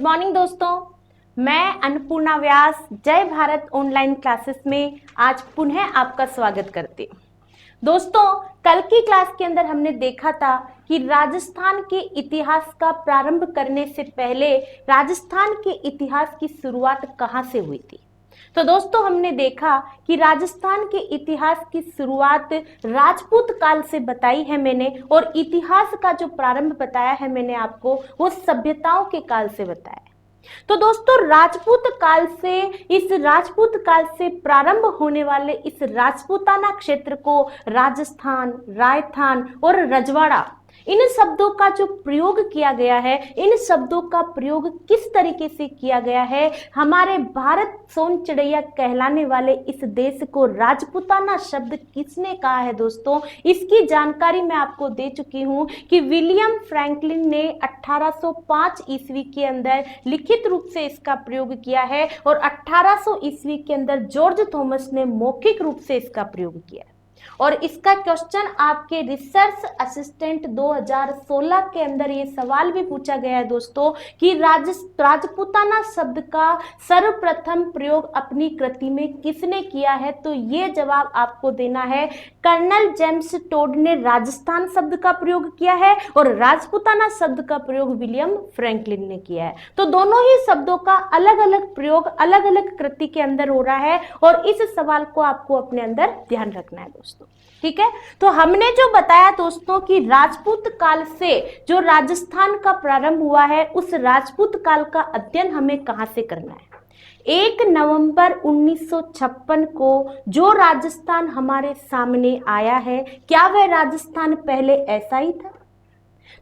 Morning दोस्तों, मैं अन्नपूर्णा व्यास जय भारत ऑनलाइन क्लासेस में आज पुनः आपका स्वागत करती हूँ। दोस्तों, कल की क्लास के अंदर हमने देखा था कि राजस्थान के इतिहास का प्रारंभ करने से पहले राजस्थान के इतिहास की शुरुआत कहाँ से हुई थी। तो दोस्तों, हमने देखा कि राजस्थान के इतिहास की शुरुआत राजपूत काल से बताई है मैंने, और इतिहास का जो प्रारंभ बताया है मैंने आपको वो सभ्यताओं के काल से बताया है। तो दोस्तों, राजपूत काल से प्रारंभ होने वाले इस राजपूताना क्षेत्र को राजस्थान, रायथान और रजवाड़ा, इन शब्दों का जो प्रयोग किया गया है, इन शब्दों का प्रयोग किस तरीके से किया गया है, हमारे भारत सोन चिड़ैया कहलाने वाले इस देश को राजपूताना शब्द किसने कहा है दोस्तों, इसकी जानकारी मैं आपको दे चुकी हूं कि विलियम फ्रैंकलिन ने 1805 ईस्वी के अंदर लिखित रूप से इसका प्रयोग किया है, और 1800 ईस्वी के अंदर जॉर्ज थॉमस ने मौखिक रूप से इसका प्रयोग किया है। और इसका क्वेश्चन आपके रिसर्च असिस्टेंट 2016 के अंदर ये सवाल भी पूछा गया है दोस्तों कि राजपूताना शब्द का सर्वप्रथम प्रयोग अपनी कृति में किसने किया है। तो ये जवाब आपको देना है, कर्नल जेम्स टोड ने राजस्थान शब्द का प्रयोग किया है और राजपूताना शब्द का प्रयोग विलियम फ्रैंकलिन ने किया है। तो दोनों ही शब्दों का अलग अलग प्रयोग अलग अलग कृति के अंदर हो रहा है, और इस सवाल को आपको अपने अंदर ध्यान रखना है दोस्तों। ठीक है, तो हमने जो बताया दोस्तों कि राजपूत काल से जो राजस्थान का प्रारंभ हुआ है, उस राजपूत काल का अध्ययन हमें कहां से करना है। 1 नवंबर 1956 को जो राजस्थान हमारे सामने आया है, क्या वह राजस्थान पहले ऐसा ही था?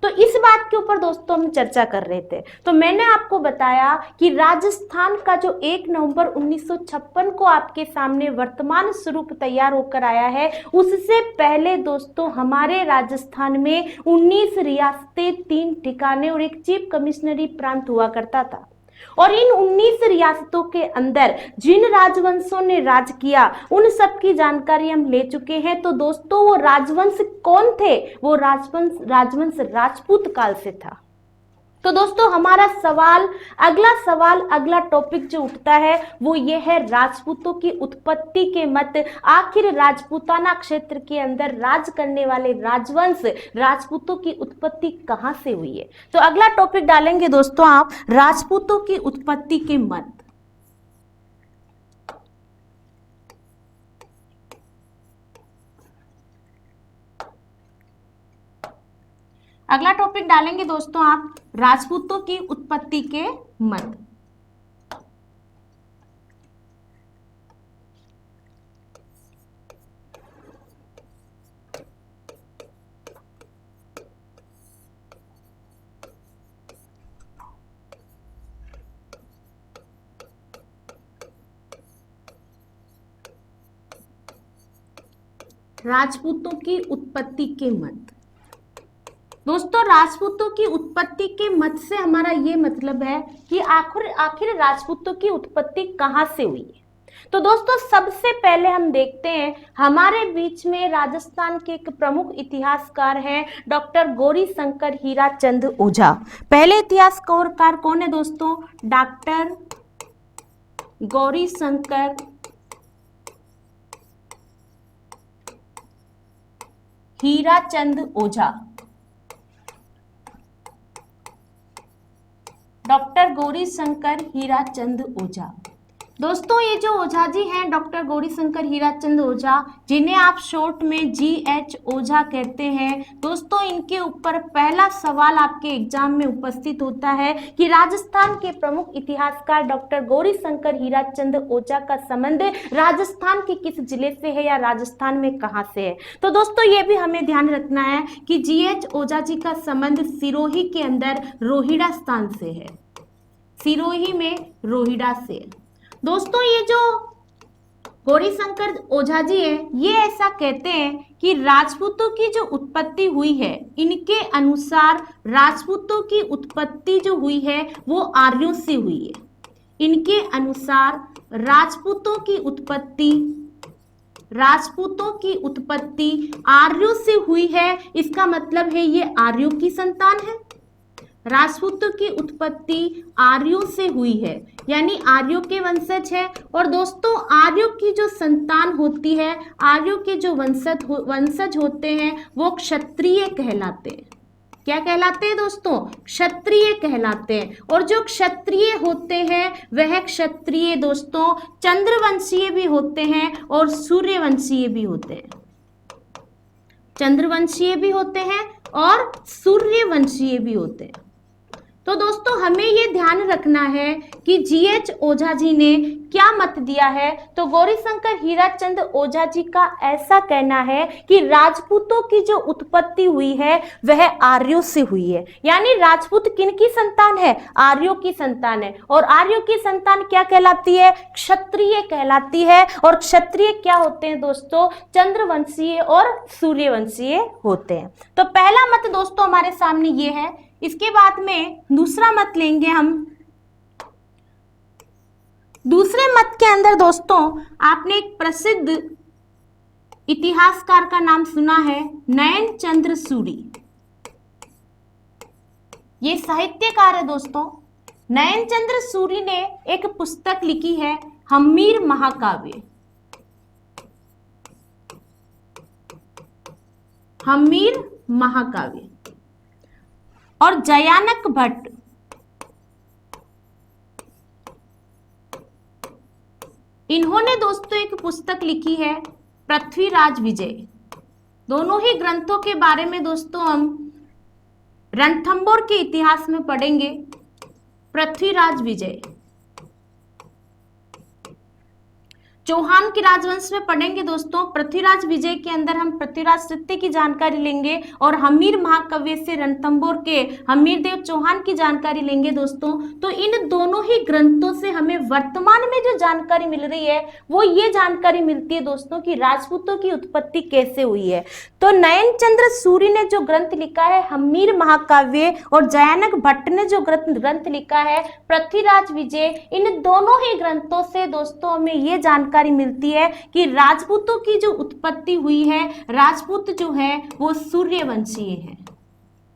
तो इस बात के ऊपर दोस्तों हम चर्चा कर रहे थे। तो मैंने आपको बताया कि राजस्थान का जो 1 नवंबर 1956 को आपके सामने वर्तमान स्वरूप तैयार होकर आया है, उससे पहले दोस्तों हमारे राजस्थान में 19 रियासतें, 3 ठिकाने और एक चीफ कमिश्नरी प्रांत हुआ करता था। और इन 19 रियासतों के अंदर जिन राजवंशों ने राज किया, उन सब की जानकारी हम ले चुके हैं। तो दोस्तों, वो राजवंश कौन थे? वो राजवंश राजपूत काल से था। तो दोस्तों, हमारा अगला टॉपिक जो उठता है वो ये है राजपूतों की उत्पत्ति के मत। आखिर राजपूताना क्षेत्र के अंदर राज करने वाले राजवंश राजपूतों की उत्पत्ति कहां से हुई है। तो अगला टॉपिक डालेंगे दोस्तों आप, राजपूतों की उत्पत्ति के मत। अगला टॉपिक डालेंगे दोस्तों आप, राजपूतों की उत्पत्ति के मत। राजपूतों की उत्पत्ति के मत। दोस्तों, राजपूतों की उत्पत्ति के मत से हमारा ये मतलब है कि आखिर राजपूतों की उत्पत्ति कहां से हुई है। तो दोस्तों, सबसे पहले हम देखते हैं, हमारे बीच में राजस्थान के एक प्रमुख इतिहासकार हैं डॉक्टर गौरी शंकर हीराचंद ओझा। पहले इतिहासकार कौन है दोस्तों? डॉक्टर गौरी शंकर हीराचंद ओझा। डॉक्टर गौरी शंकर हीराचंद ओझा। दोस्तों, ये जो ओझा जी हैं डॉक्टर गौरी शंकर हीराचंद ओझा, जिन्हें आप शॉर्ट में GH ओझा कहते हैं, दोस्तों इनके ऊपर पहला सवाल आपके एग्जाम में उपस्थित होता है कि राजस्थान के प्रमुख इतिहासकार डॉक्टर गौरी शंकर हीराचंद ओझा का संबंध राजस्थान के किस जिले से है या राजस्थान में कहां से है। तो दोस्तों, ये भी हमें ध्यान रखना है कि GH ओझा जी का संबंध सिरोही के अंदर रोहिड़ा स्थान से है, सिरोही में रोहिड़ा से। दोस्तों, ये जो गौरी शंकर ओझा जी हैं, ये ऐसा कहते हैं कि राजपूतों की जो उत्पत्ति हुई है, इनके अनुसार राजपूतों की उत्पत्ति जो हुई है वो आर्यों से हुई है। इनके अनुसार राजपूतों की उत्पत्ति आर्यों से हुई है। इसका मतलब है ये आर्यों की संतान है। राजपूतों की उत्पत्ति आर्यों से हुई है, यानी आर्यों के वंशज है। और दोस्तों आर्यों की जो संतान होती है, आर्यों के जो वंशज होते हैं वो क्षत्रिय कहलाते हैं। क्या कहलाते हैं दोस्तों? क्षत्रिय कहलाते हैं। और जो क्षत्रिय होते हैं वह क्षत्रिय दोस्तों चंद्रवंशीय भी होते हैं और सूर्यवंशीय भी होते हैं। चंद्रवंशीय भी होते हैं और सूर्यवंशीय भी होते हैं। तो दोस्तों हमें ये ध्यान रखना है कि जीएच ओझा जी ने क्या मत दिया है। तो गौरीशंकर हीराचंद ओझा जी का ऐसा कहना है कि राजपूतों की जो उत्पत्ति हुई है वह आर्यों से हुई है। यानी राजपूत किनकी संतान है? आर्यों की संतान है। और आर्यों की संतान क्या कहलाती है? क्षत्रिय कहलाती है। और क्षत्रिय क्या होते हैं दोस्तों? चंद्रवंशीय और सूर्यवंशीय होते हैं। तो पहला मत दोस्तों हमारे सामने ये है। इसके बाद में दूसरा मत लेंगे हम। दूसरे मत के अंदर दोस्तों आपने एक प्रसिद्ध इतिहासकार का नाम सुना है, नयन चंद्र सूरी। ये साहित्यकार है दोस्तों। नयन चंद्र सूरी ने एक पुस्तक लिखी है हम्मीर महाकाव्य। हम्मीर महाकाव्य। और जयानक भट्ट इन्होंने दोस्तों एक पुस्तक लिखी है पृथ्वीराज विजय। दोनों ही ग्रंथों के बारे में दोस्तों हम रणथंभौर के इतिहास में पढ़ेंगे। पृथ्वीराज विजय चौहान के राजवंश में पढ़ेंगे दोस्तों। पृथ्वीराज विजय के अंदर हम पृथ्वीराज सत्य की जानकारी लेंगे और हम्मीर महाकाव्य से रणथंभौर के हम्मीर देव चौहान की जानकारी लेंगे दोस्तों। तो इन दोनों ही ग्रंथों से हमें वर्तमान में जो जानकारी मिल रही है वो ये जानकारी मिलती है दोस्तों कि राजपूतों की उत्पत्ति कैसे हुई है। तो नयन चंद्र सूरी ने जो ग्रंथ लिखा है हम्मीर महाकाव्य और जयानक भट्ट ने जो ग्रंथ लिखा है पृथ्वीराज विजय, इन दोनों ही ग्रंथों से दोस्तों हमें ये जानकारी मिलती है कि राजपूतों की जो उत्पत्ति हुई है, राजपूत जो है वो सूर्यवंशीय है।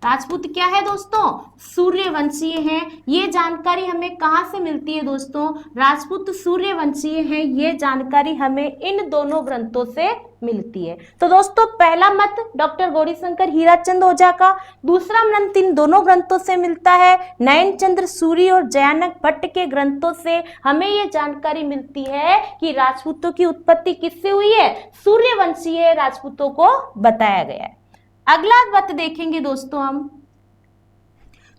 राजपूत क्या है दोस्तों? सूर्यवंशीय है। ये जानकारी हमें कहां से मिलती है दोस्तों? राजपूत सूर्यवंशीय है, ये जानकारी हमें इन दोनों ग्रंथों से मिलती है। तो दोस्तों पहला मत डॉक्टर गौरीशंकर हीराचंद ओझा का, दूसरा मत इन दोनों ग्रंथों से मिलता है। नयन चंद्र सूरी और जयानक भट्ट के ग्रंथों से हमें ये जानकारी मिलती है कि राजपूतों की उत्पत्ति किससे हुई है? सूर्यवंशीय राजपूतों को बताया गया है। अगला मत देखेंगे दोस्तों हम।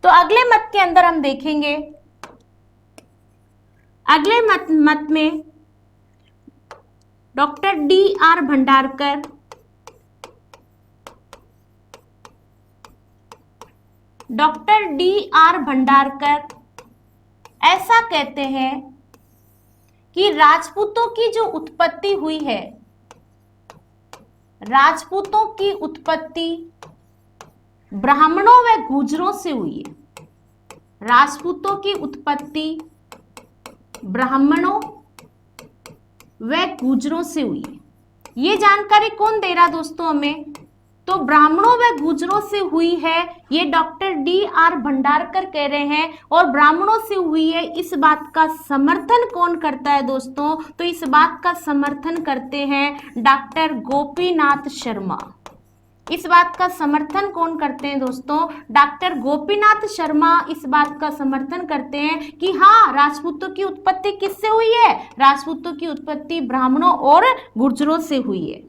तो अगले मत के अंदर हम देखेंगे, अगले मत में doctor D.R. Bhandarkar D.R. Bhandarkar ऐसा कहते हैं कि राजपूतों की जो उत्पत्ति हुई है, राजपूतों की उत्पत्ति ब्राह्मणों व गुर्जरों से हुई है। राजपूतों की उत्पत्ति ब्राह्मणों व गुर्जरों से हुई है। ये जानकारी कौन दे रहा दोस्तों हमें? तो ब्राह्मणों व गुर्जरों से हुई है, ये डॉक्टर D.R. भंडारकर कह रहे हैं। और ब्राह्मणों से हुई है, इस बात का समर्थन कौन करता है दोस्तों? तो इस बात का समर्थन करते हैं डॉक्टर गोपीनाथ शर्मा। इस बात का समर्थन कौन करते हैं दोस्तों? डॉक्टर गोपीनाथ शर्मा इस बात का समर्थन करते हैं कि हाँ, राजपूतों की उत्पत्ति किससे हुई है? राजपूतों की उत्पत्ति ब्राह्मणों और गुर्जरों से हुई है।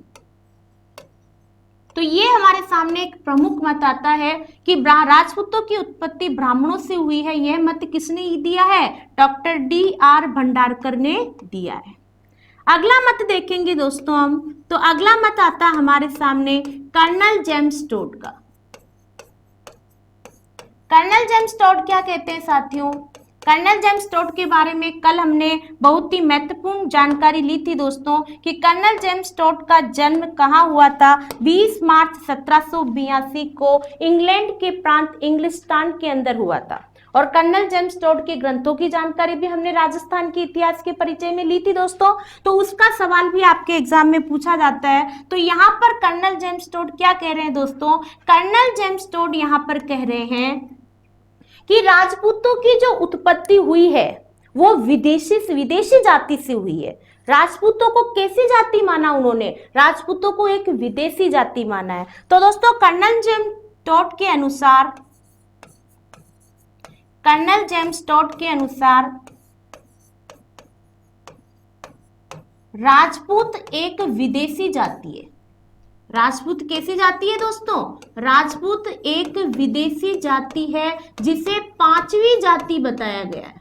तो ये हमारे सामने एक प्रमुख मत आता है कि राजपूतों की उत्पत्ति ब्राह्मणों से हुई है। यह मत किसने दिया है? Doctor D.R. भंडारकर ने दिया है। अगला मत देखेंगे दोस्तों हम। तो अगला मत आता है हमारे सामने कर्नल जेम्स टोड का। कर्नल जेम्स टोड क्या कहते हैं साथियों? कर्नल जेम्स टोड के बारे में कल हमने बहुत ही महत्वपूर्ण जानकारी ली थी दोस्तों कि कर्नल जेम्स टोड का जन्म कहाँ हुआ था? 20 मार्च 1782 को इंग्लैंड के प्रांत इंग्लिस्तान के अंदर हुआ था। और कर्नल जेम्स टोड के ग्रंथों की जानकारी भी हमने राजस्थान के इतिहास के परिचय में ली थी दोस्तों। तो उसका सवाल भी आपके एग्जाम में पूछा जाता है। तो यहाँ पर कर्नल जेम्स टोड क्या कह रहे हैं दोस्तों? कर्नल जेम्स टोड यहाँ पर कह रहे हैं कि राजपूतों की जो उत्पत्ति हुई है वो विदेशी जाति से हुई है। राजपूतों को कैसी जाति माना उन्होंने? राजपूतों को एक विदेशी जाति माना है। तो दोस्तों कर्नल जेम्स टोड के अनुसार, कर्नल जेम्स टोड के अनुसार राजपूत एक विदेशी जाति है। राजपूत कैसी जाति है दोस्तों? राजपूत एक विदेशी जाति है जिसे पांचवी जाति बताया गया है।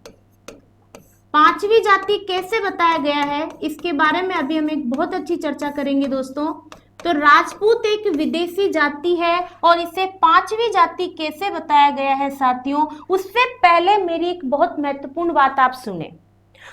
पांचवी जाति कैसे बताया गया है इसके बारे में अभी हम एक बहुत अच्छी चर्चा करेंगे दोस्तों। तो राजपूत एक विदेशी जाति है और इसे पांचवी जाति कैसे बताया गया है साथियों, उससे पहले मेरी एक बहुत महत्वपूर्ण बात आप सुने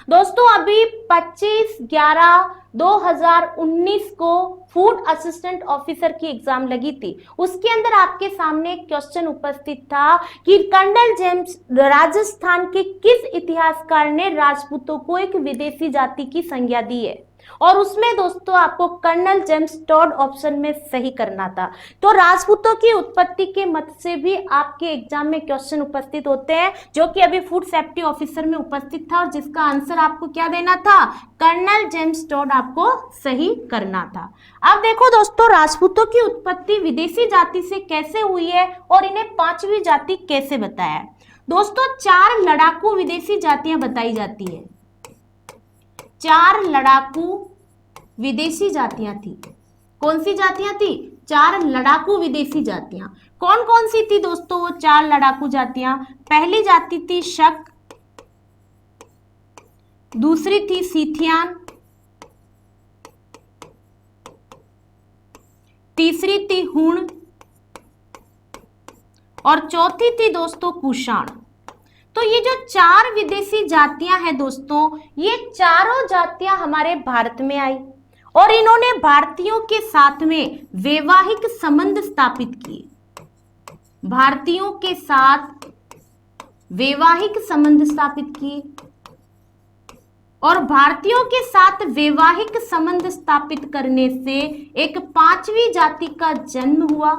दोस्तों। अभी 25/11/2019 को फूड असिस्टेंट ऑफिसर की एग्जाम लगी थी। उसके अंदर आपके सामने एक क्वेश्चन उपस्थित था कि कर्नल जेम्स राजस्थान के किस इतिहासकार ने राजपूतों को एक विदेशी जाति की संज्ञा दी है, और उसमें दोस्तों आपको कर्नल जेम्स टोड ऑप्शन में सही करना था। तो राजपूतों की उत्पत्ति के मत से भी आपके एग्जाम में क्वेश्चन उपस्थित होते हैं, जो कि अभी फूड सेफ्टी ऑफिसर में उपस्थित था और जिसका आंसर आपको क्या देना था? कर्नल जेम्स टोड आपको सही करना था। अब देखो दोस्तों, राजपूतों की उत्पत्ति विदेशी जाति से कैसे हुई है और इन्हें पांचवी जाति कैसे बताया है। दोस्तों 4 लड़ाकू विदेशी जातियां बताई जाती है। 4 लड़ाकू विदेशी जातियां थी। कौन सी जातियां थी? 4 लड़ाकू विदेशी जातियां। कौन कौन सी थी दोस्तों वो 4 लड़ाकू जातियां? पहली जाति थी शक, दूसरी थी सीथियान, तीसरी थी हुण और चौथी थी दोस्तों कुषाण। तो ये जो 4 विदेशी जातियां हैं दोस्तों, ये चारों जातियां हमारे भारत में आई और इन्होंने भारतीयों के साथ में वैवाहिक संबंध स्थापित किए। भारतीयों के साथ वैवाहिक संबंध स्थापित किए और भारतीयों के साथ वैवाहिक संबंध स्थापित करने से एक पांचवी जाति का जन्म हुआ।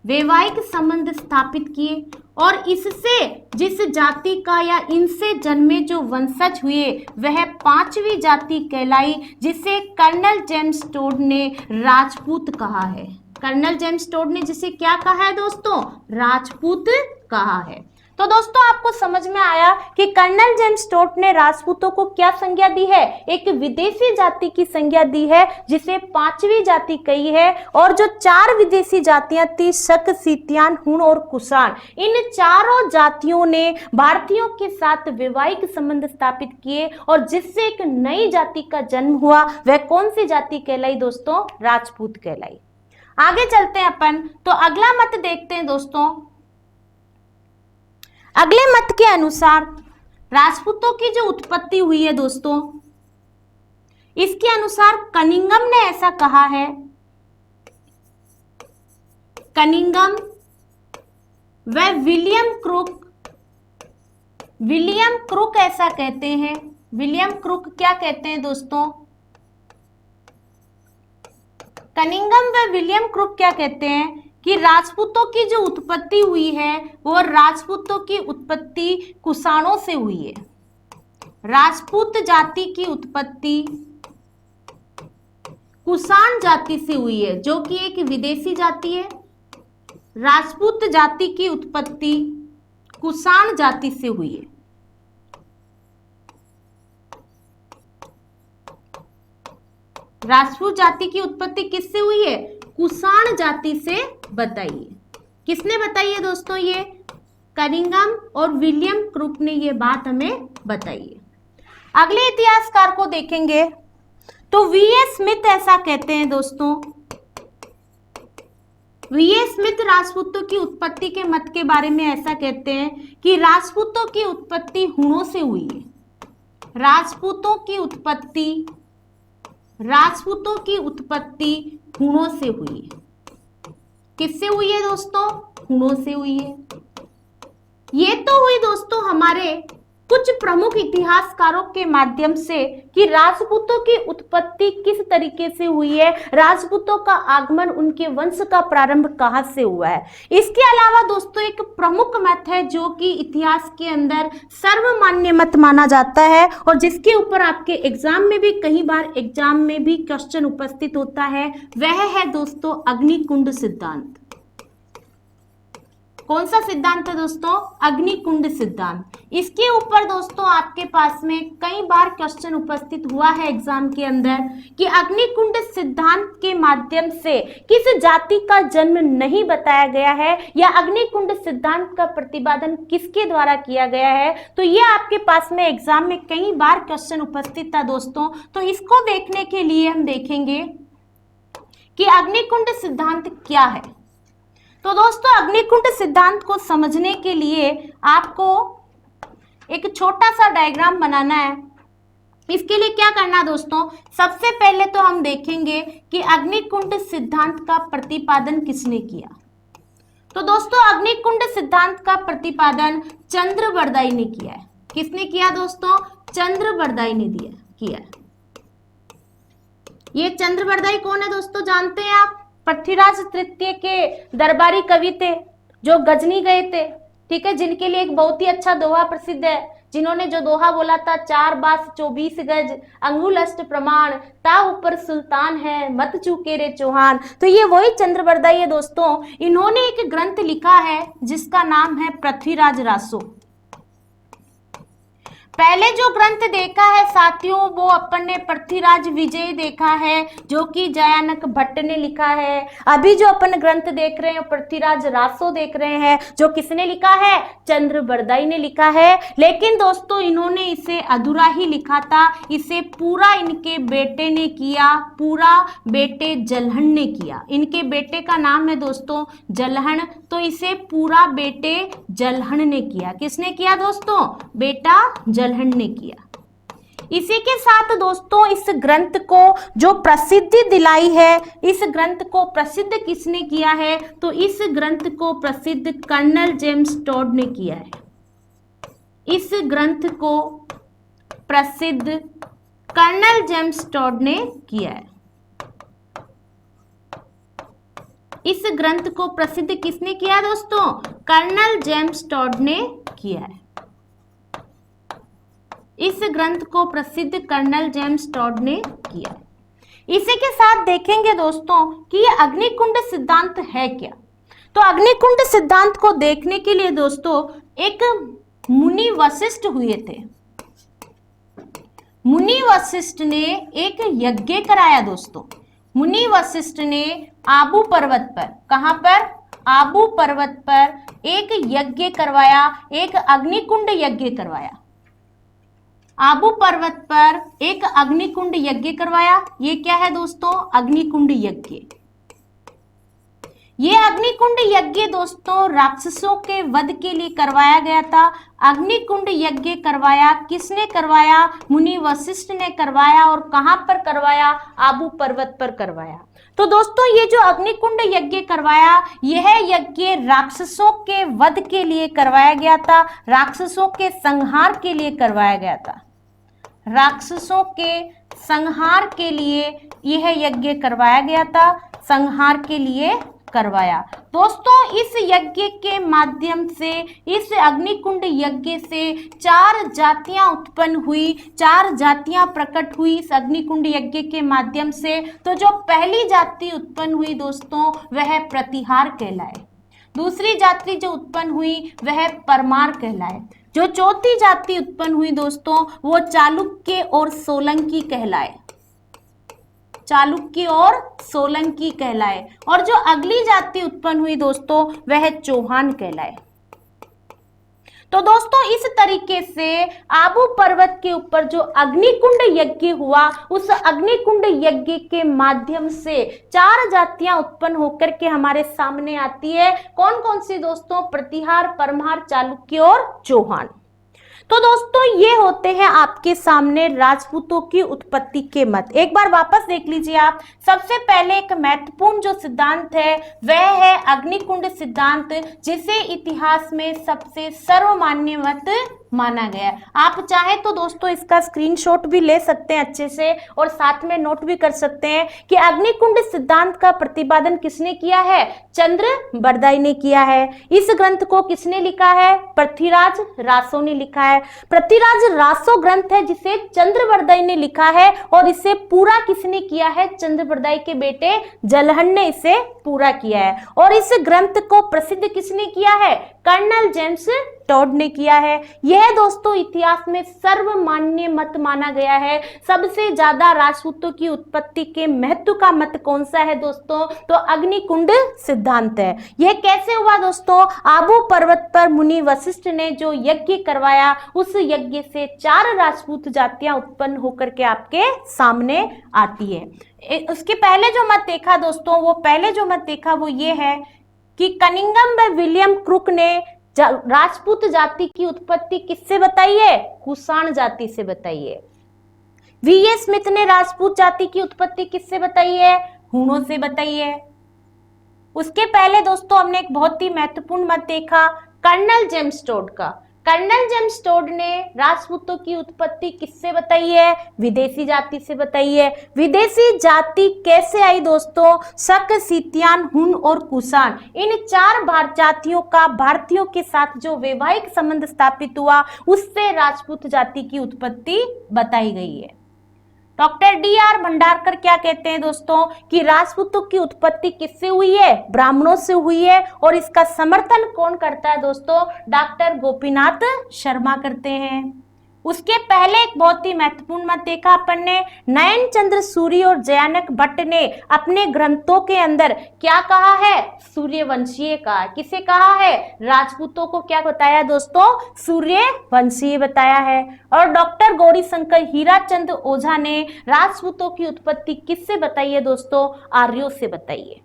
वैवाहिक संबंध स्थापित किए और इससे जिस जाति का या इनसे जन्मे जो वंशज हुए वह पांचवी जाति कहलाई, जिसे कर्नल जेम्स टोड ने राजपूत कहा है। कर्नल जेम्स टोड ने जिसे क्या कहा है दोस्तों? राजपूत कहा है। तो दोस्तों आपको समझ में आया कि कर्नल जेम्स टोड ने राजपूतों को क्या संज्ञा दी है? एक विदेशी जाति की संज्ञा दी है जिसे पांचवी जाति कही है। और जो 4 विदेशी जातियां थी शक, सीतियान, हुण और कुषाण, इन चारों जातियों ने भारतीयों के साथ वैवाहिक संबंध स्थापित किए और जिससे एक नई जाति का जन्म हुआ। वह कौन सी जाति कहलाई दोस्तों? राजपूत कहलाई। आगे चलते हैं अपन, तो अगला मत देखते हैं दोस्तों। अगले मत के अनुसार राजपूतों की जो उत्पत्ति हुई है दोस्तों, इसके अनुसार कनिंघम ने ऐसा कहा है। कनिंघम व विलियम क्रुक ऐसा कहते हैं। विलियम क्रुक क्या कहते हैं दोस्तों? कनिंघम व विलियम क्रुक क्या कहते हैं कि राजपूतों की जो उत्पत्ति हुई है वो राजपूतों की उत्पत्ति कुषाणों से हुई है। राजपूत जाति की उत्पत्ति कुषाण जाति से हुई है, जो कि एक विदेशी जाति है। राजपूत जाति की उत्पत्ति कुषाण जाति से हुई है। राजपूत जाति की उत्पत्ति किससे हुई है? कुषाण जाति से बताइए। किसने बताई है दोस्तों? ये कनिंघम और विलियम क्रुक ने ये बात हमें बताई है। अगले इतिहासकार को देखेंगे तो वी.ए. स्मिथ ऐसा कहते हैं दोस्तों। वी.ए. स्मिथ राजपूतों की उत्पत्ति के मत के बारे में ऐसा कहते हैं कि राजपूतों की उत्पत्ति हुणों से हुई है। राजपूतों की उत्पत्ति हुणों से हुई है। किससे हुई है दोस्तों? हुणों से हुई है। ये तो हुई दोस्तों हमारे कुछ प्रमुख इतिहासकारों के माध्यम से कि राजपूतों की उत्पत्ति किस तरीके से हुई है, राजपूतों का आगमन, उनके वंश का प्रारंभ कहां से हुआ है। इसके अलावा दोस्तों एक प्रमुख मत है जो कि इतिहास के अंदर सर्वमान्य मत माना जाता है और जिसके ऊपर आपके एग्जाम में भी कई बार एग्जाम में भी क्वेश्चन उपस्थित होता है, वह है दोस्तों अग्निकुंड सिद्धांत। कौन सा सिद्धांत है दोस्तों? अग्निकुंड सिद्धांत। इसके ऊपर दोस्तों आपके पास में कई बार क्वेश्चन उपस्थित हुआ है एग्जाम के अंदर कि अग्निकुंड सिद्धांत के माध्यम से किस जाति का जन्म नहीं बताया गया है या अग्निकुंड सिद्धांत का प्रतिपादन किसके द्वारा किया गया है। तो ये आपके पास में एग्जाम में कई बार क्वेश्चन उपस्थित था दोस्तों। तो इसको देखने के लिए हम देखेंगे कि अग्निकुंड सिद्धांत क्या है। तो दोस्तों अग्निकुंड सिद्धांत को समझने के लिए आपको एक छोटा सा डायग्राम बनाना है। इसके लिए क्या करना है दोस्तों, सबसे पहले तो हम देखेंगे कि अग्निकुंड सिद्धांत का प्रतिपादन किसने किया। तो दोस्तों अग्निकुंड सिद्धांत का प्रतिपादन चंद्रबरदाई ने किया है। किसने किया दोस्तों? चंद्रबरदाई ने किया है। ये चंद्रबरदाई कौन है दोस्तों, जानते हैं आप? पृथ्वीराज तृतीय के दरबारी कवि थे जो गजनी गए थे, ठीक है, जिनके लिए एक बहुत ही अच्छा दोहा प्रसिद्ध है, जिन्होंने जो दोहा बोला था 4 बास 24 गज अंगुल अष्ट प्रमाण ता ऊपर सुल्तान है मत चूके रे चौहान। तो ये वही चंद्रबरदाई है दोस्तों। इन्होंने एक ग्रंथ लिखा है जिसका नाम है पृथ्वीराज रासो। पहले जो ग्रंथ देखा है साथियों वो अपन ने पृथ्वीराज विजय देखा है जो कि जयानक भट्ट ने लिखा है। अभी जो अपन ग्रंथ देख रहे हैं पृथ्वीराज रासो देख रहे हैं जो किसने लिखा है? चंद्रबरदाई ने लिखा है। लेकिन दोस्तों इन्होंने इसे अधूरा ही लिखा था, इसे पूरा इनके बेटे ने किया, पूरा बेटे जलहन ने किया। इनके बेटे का नाम है दोस्तों जलहन, तो इसे पूरा बेटे जलहन ने किया। किसने किया दोस्तों? बेटा जलहन ने किया। इसी के साथ दोस्तों इस ग्रंथ को जो प्रसिद्धि दिलाई है, इस ग्रंथ को प्रसिद्ध किसने किया है? तो इस ग्रंथ को प्रसिद्ध कर्नल जेम्स टॉड ने किया है। इस ग्रंथ को प्रसिद्ध कर्नल जेम्स टॉड ने किया है। इस ग्रंथ को प्रसिद्ध किसने किया दोस्तों? कर्नल जेम्स टॉड ने किया है। इस ग्रंथ को प्रसिद्ध कर्नल जेम्स टॉड ने किया। इसी के साथ देखेंगे दोस्तों कि ये अग्निकुंड सिद्धांत है क्या। तो अग्निकुंड सिद्धांत को देखने के लिए दोस्तों एक मुनि वशिष्ठ हुए थे। मुनि वशिष्ठ ने एक यज्ञ कराया दोस्तों। मुनि वशिष्ठ ने आबू पर्वत पर, कहां पर? आबू पर्वत पर एक यज्ञ करवाया, एक अग्निकुंड यज्ञ करवाया। आबू पर्वत पर एक अग्निकुंड यज्ञ करवाया। ये क्या है दोस्तों? अग्निकुंड यज्ञ। ये अग्निकुंड यज्ञ दोस्तों राक्षसों के वध के लिए करवाया गया था। अग्निकुंड यज्ञ करवाया किसने करवाया? मुनि वशिष्ठ ने करवाया। और कहां पर करवाया? आबू पर्वत पर करवाया। तो दोस्तों ये जो अग्निकुंड यज्ञ करवाया, यह यज्ञ राक्षसों के वध के लिए करवाया गया था, राक्षसों के संहार के लिए करवाया गया था। राक्षसों के संहार के लिए यह यज्ञ करवाया गया था, संहार के लिए करवाया। दोस्तों इस यज्ञ के माध्यम से, इस अग्निकुंड यज्ञ से 4 जातियां उत्पन्न हुई, 4 जातियां प्रकट हुई इस अग्निकुंड यज्ञ के माध्यम से। तो जो पहली जाति उत्पन्न हुई दोस्तों वह प्रतिहार कहलाए। दूसरी जाति जो उत्पन्न हुई वह परमार कहलाए। जो चौथी जाति उत्पन्न हुई दोस्तों वो चालुक्य और सोलंकी कहलाए। चालुक्य और सोलंकी कहलाए। और जो अगली जाति उत्पन्न हुई दोस्तों वह चौहान कहलाए। तो दोस्तों इस तरीके से आबू पर्वत के ऊपर जो अग्निकुंड यज्ञ हुआ, उस अग्निकुंड यज्ञ के माध्यम से 4 जातियां उत्पन्न होकर के हमारे सामने आती है। कौन कौन सी दोस्तों? प्रतिहार, परमार, चालुक्य और चौहान। तो दोस्तों ये होते हैं आपके सामने राजपूतों की उत्पत्ति के मत। एक बार वापस देख लीजिए आप। सबसे पहले एक महत्वपूर्ण जो सिद्धांत है वह है अग्निकुंड सिद्धांत, जिसे इतिहास में सबसे सर्वमान्य मत माना गया है। आप चाहे तो दोस्तों इसका स्क्रीनशॉट भी ले सकते हैं अच्छे से और साथ में नोट भी कर सकते हैं कि अग्निकुंड सिद्धांत का प्रतिपादन किसने किया है? चंद्रबरदाई ने किया है। इस ग्रंथ को किसने लिखा है? पृथ्वीराज रासो ने लिखा है। पृथ्वीराज रासो ग्रंथ है जिसे चंद्रबरदाई ने लिखा है और इसे पूरा किसने किया है? चंद्रबरदाई के बेटे जलहन ने इसे पूरा किया है। और इस ग्रंथ को प्रसिद्ध किसने किया है? कर्नल जेम्स टॉड ने किया है। यह दोस्तों इतिहास में सर्वमान्य मत माना गया है। सबसे ज्यादा राजपूतों की उत्पत्ति के महत्व का मत कौन सा है दोस्तों? तो अग्निकुंड सिद्धांत है। यह कैसे हुआ दोस्तों? आबू पर्वत पर मुनि वशिष्ठ ने जो यज्ञ करवाया, उस यज्ञ से 4 राजपूत जातियां उत्पन्न होकर के आपके सामने आती है। उसके पहले जो मत देखा दोस्तों, वो ये है कि कनिंगम व विलियम क्रुक ने राजपूत जाति की उत्पत्ति किससे बताई है? कुषाण जाति से बताई है। वी.ए. स्मिथ ने राजपूत जाति की उत्पत्ति किससे बताई है? हूणों से बताई है। उसके पहले दोस्तों हमने एक बहुत ही महत्वपूर्ण मत देखा कर्नल जेम्स टॉड का। कर्नल जेम्स टॉड ने राजपूतों की उत्पत्ति किससे बताई है? विदेशी जाति से बताई है। विदेशी जाति कैसे आई दोस्तों? शक, सीतियान, हुन और कुषाण, इन 4 जातियों का भारतीयों के साथ जो वैवाहिक संबंध स्थापित हुआ, उससे राजपूत जाति की उत्पत्ति बताई गई है। Doctor D R. भंडारकर क्या कहते हैं दोस्तों कि राजपूतों की उत्पत्ति किससे हुई है? ब्राह्मणों से हुई है। और इसका समर्थन कौन करता है दोस्तों? डॉक्टर गोपीनाथ शर्मा करते हैं। उसके पहले एक बहुत ही महत्वपूर्ण मत देखा अपन ने, नयन चंद्र सूर्य और जयानक भट्ट ने अपने ग्रंथों के अंदर क्या कहा है? सूर्यवंशीय कहा। किसे कहा है? राजपूतों को क्या बताया दोस्तों? सूर्यवंशीय बताया है। और डॉक्टर गौरीशंकर हीराचंद ओझा ने राजपूतों की उत्पत्ति किससे बताई है दोस्तों? आर्यों से बताई है।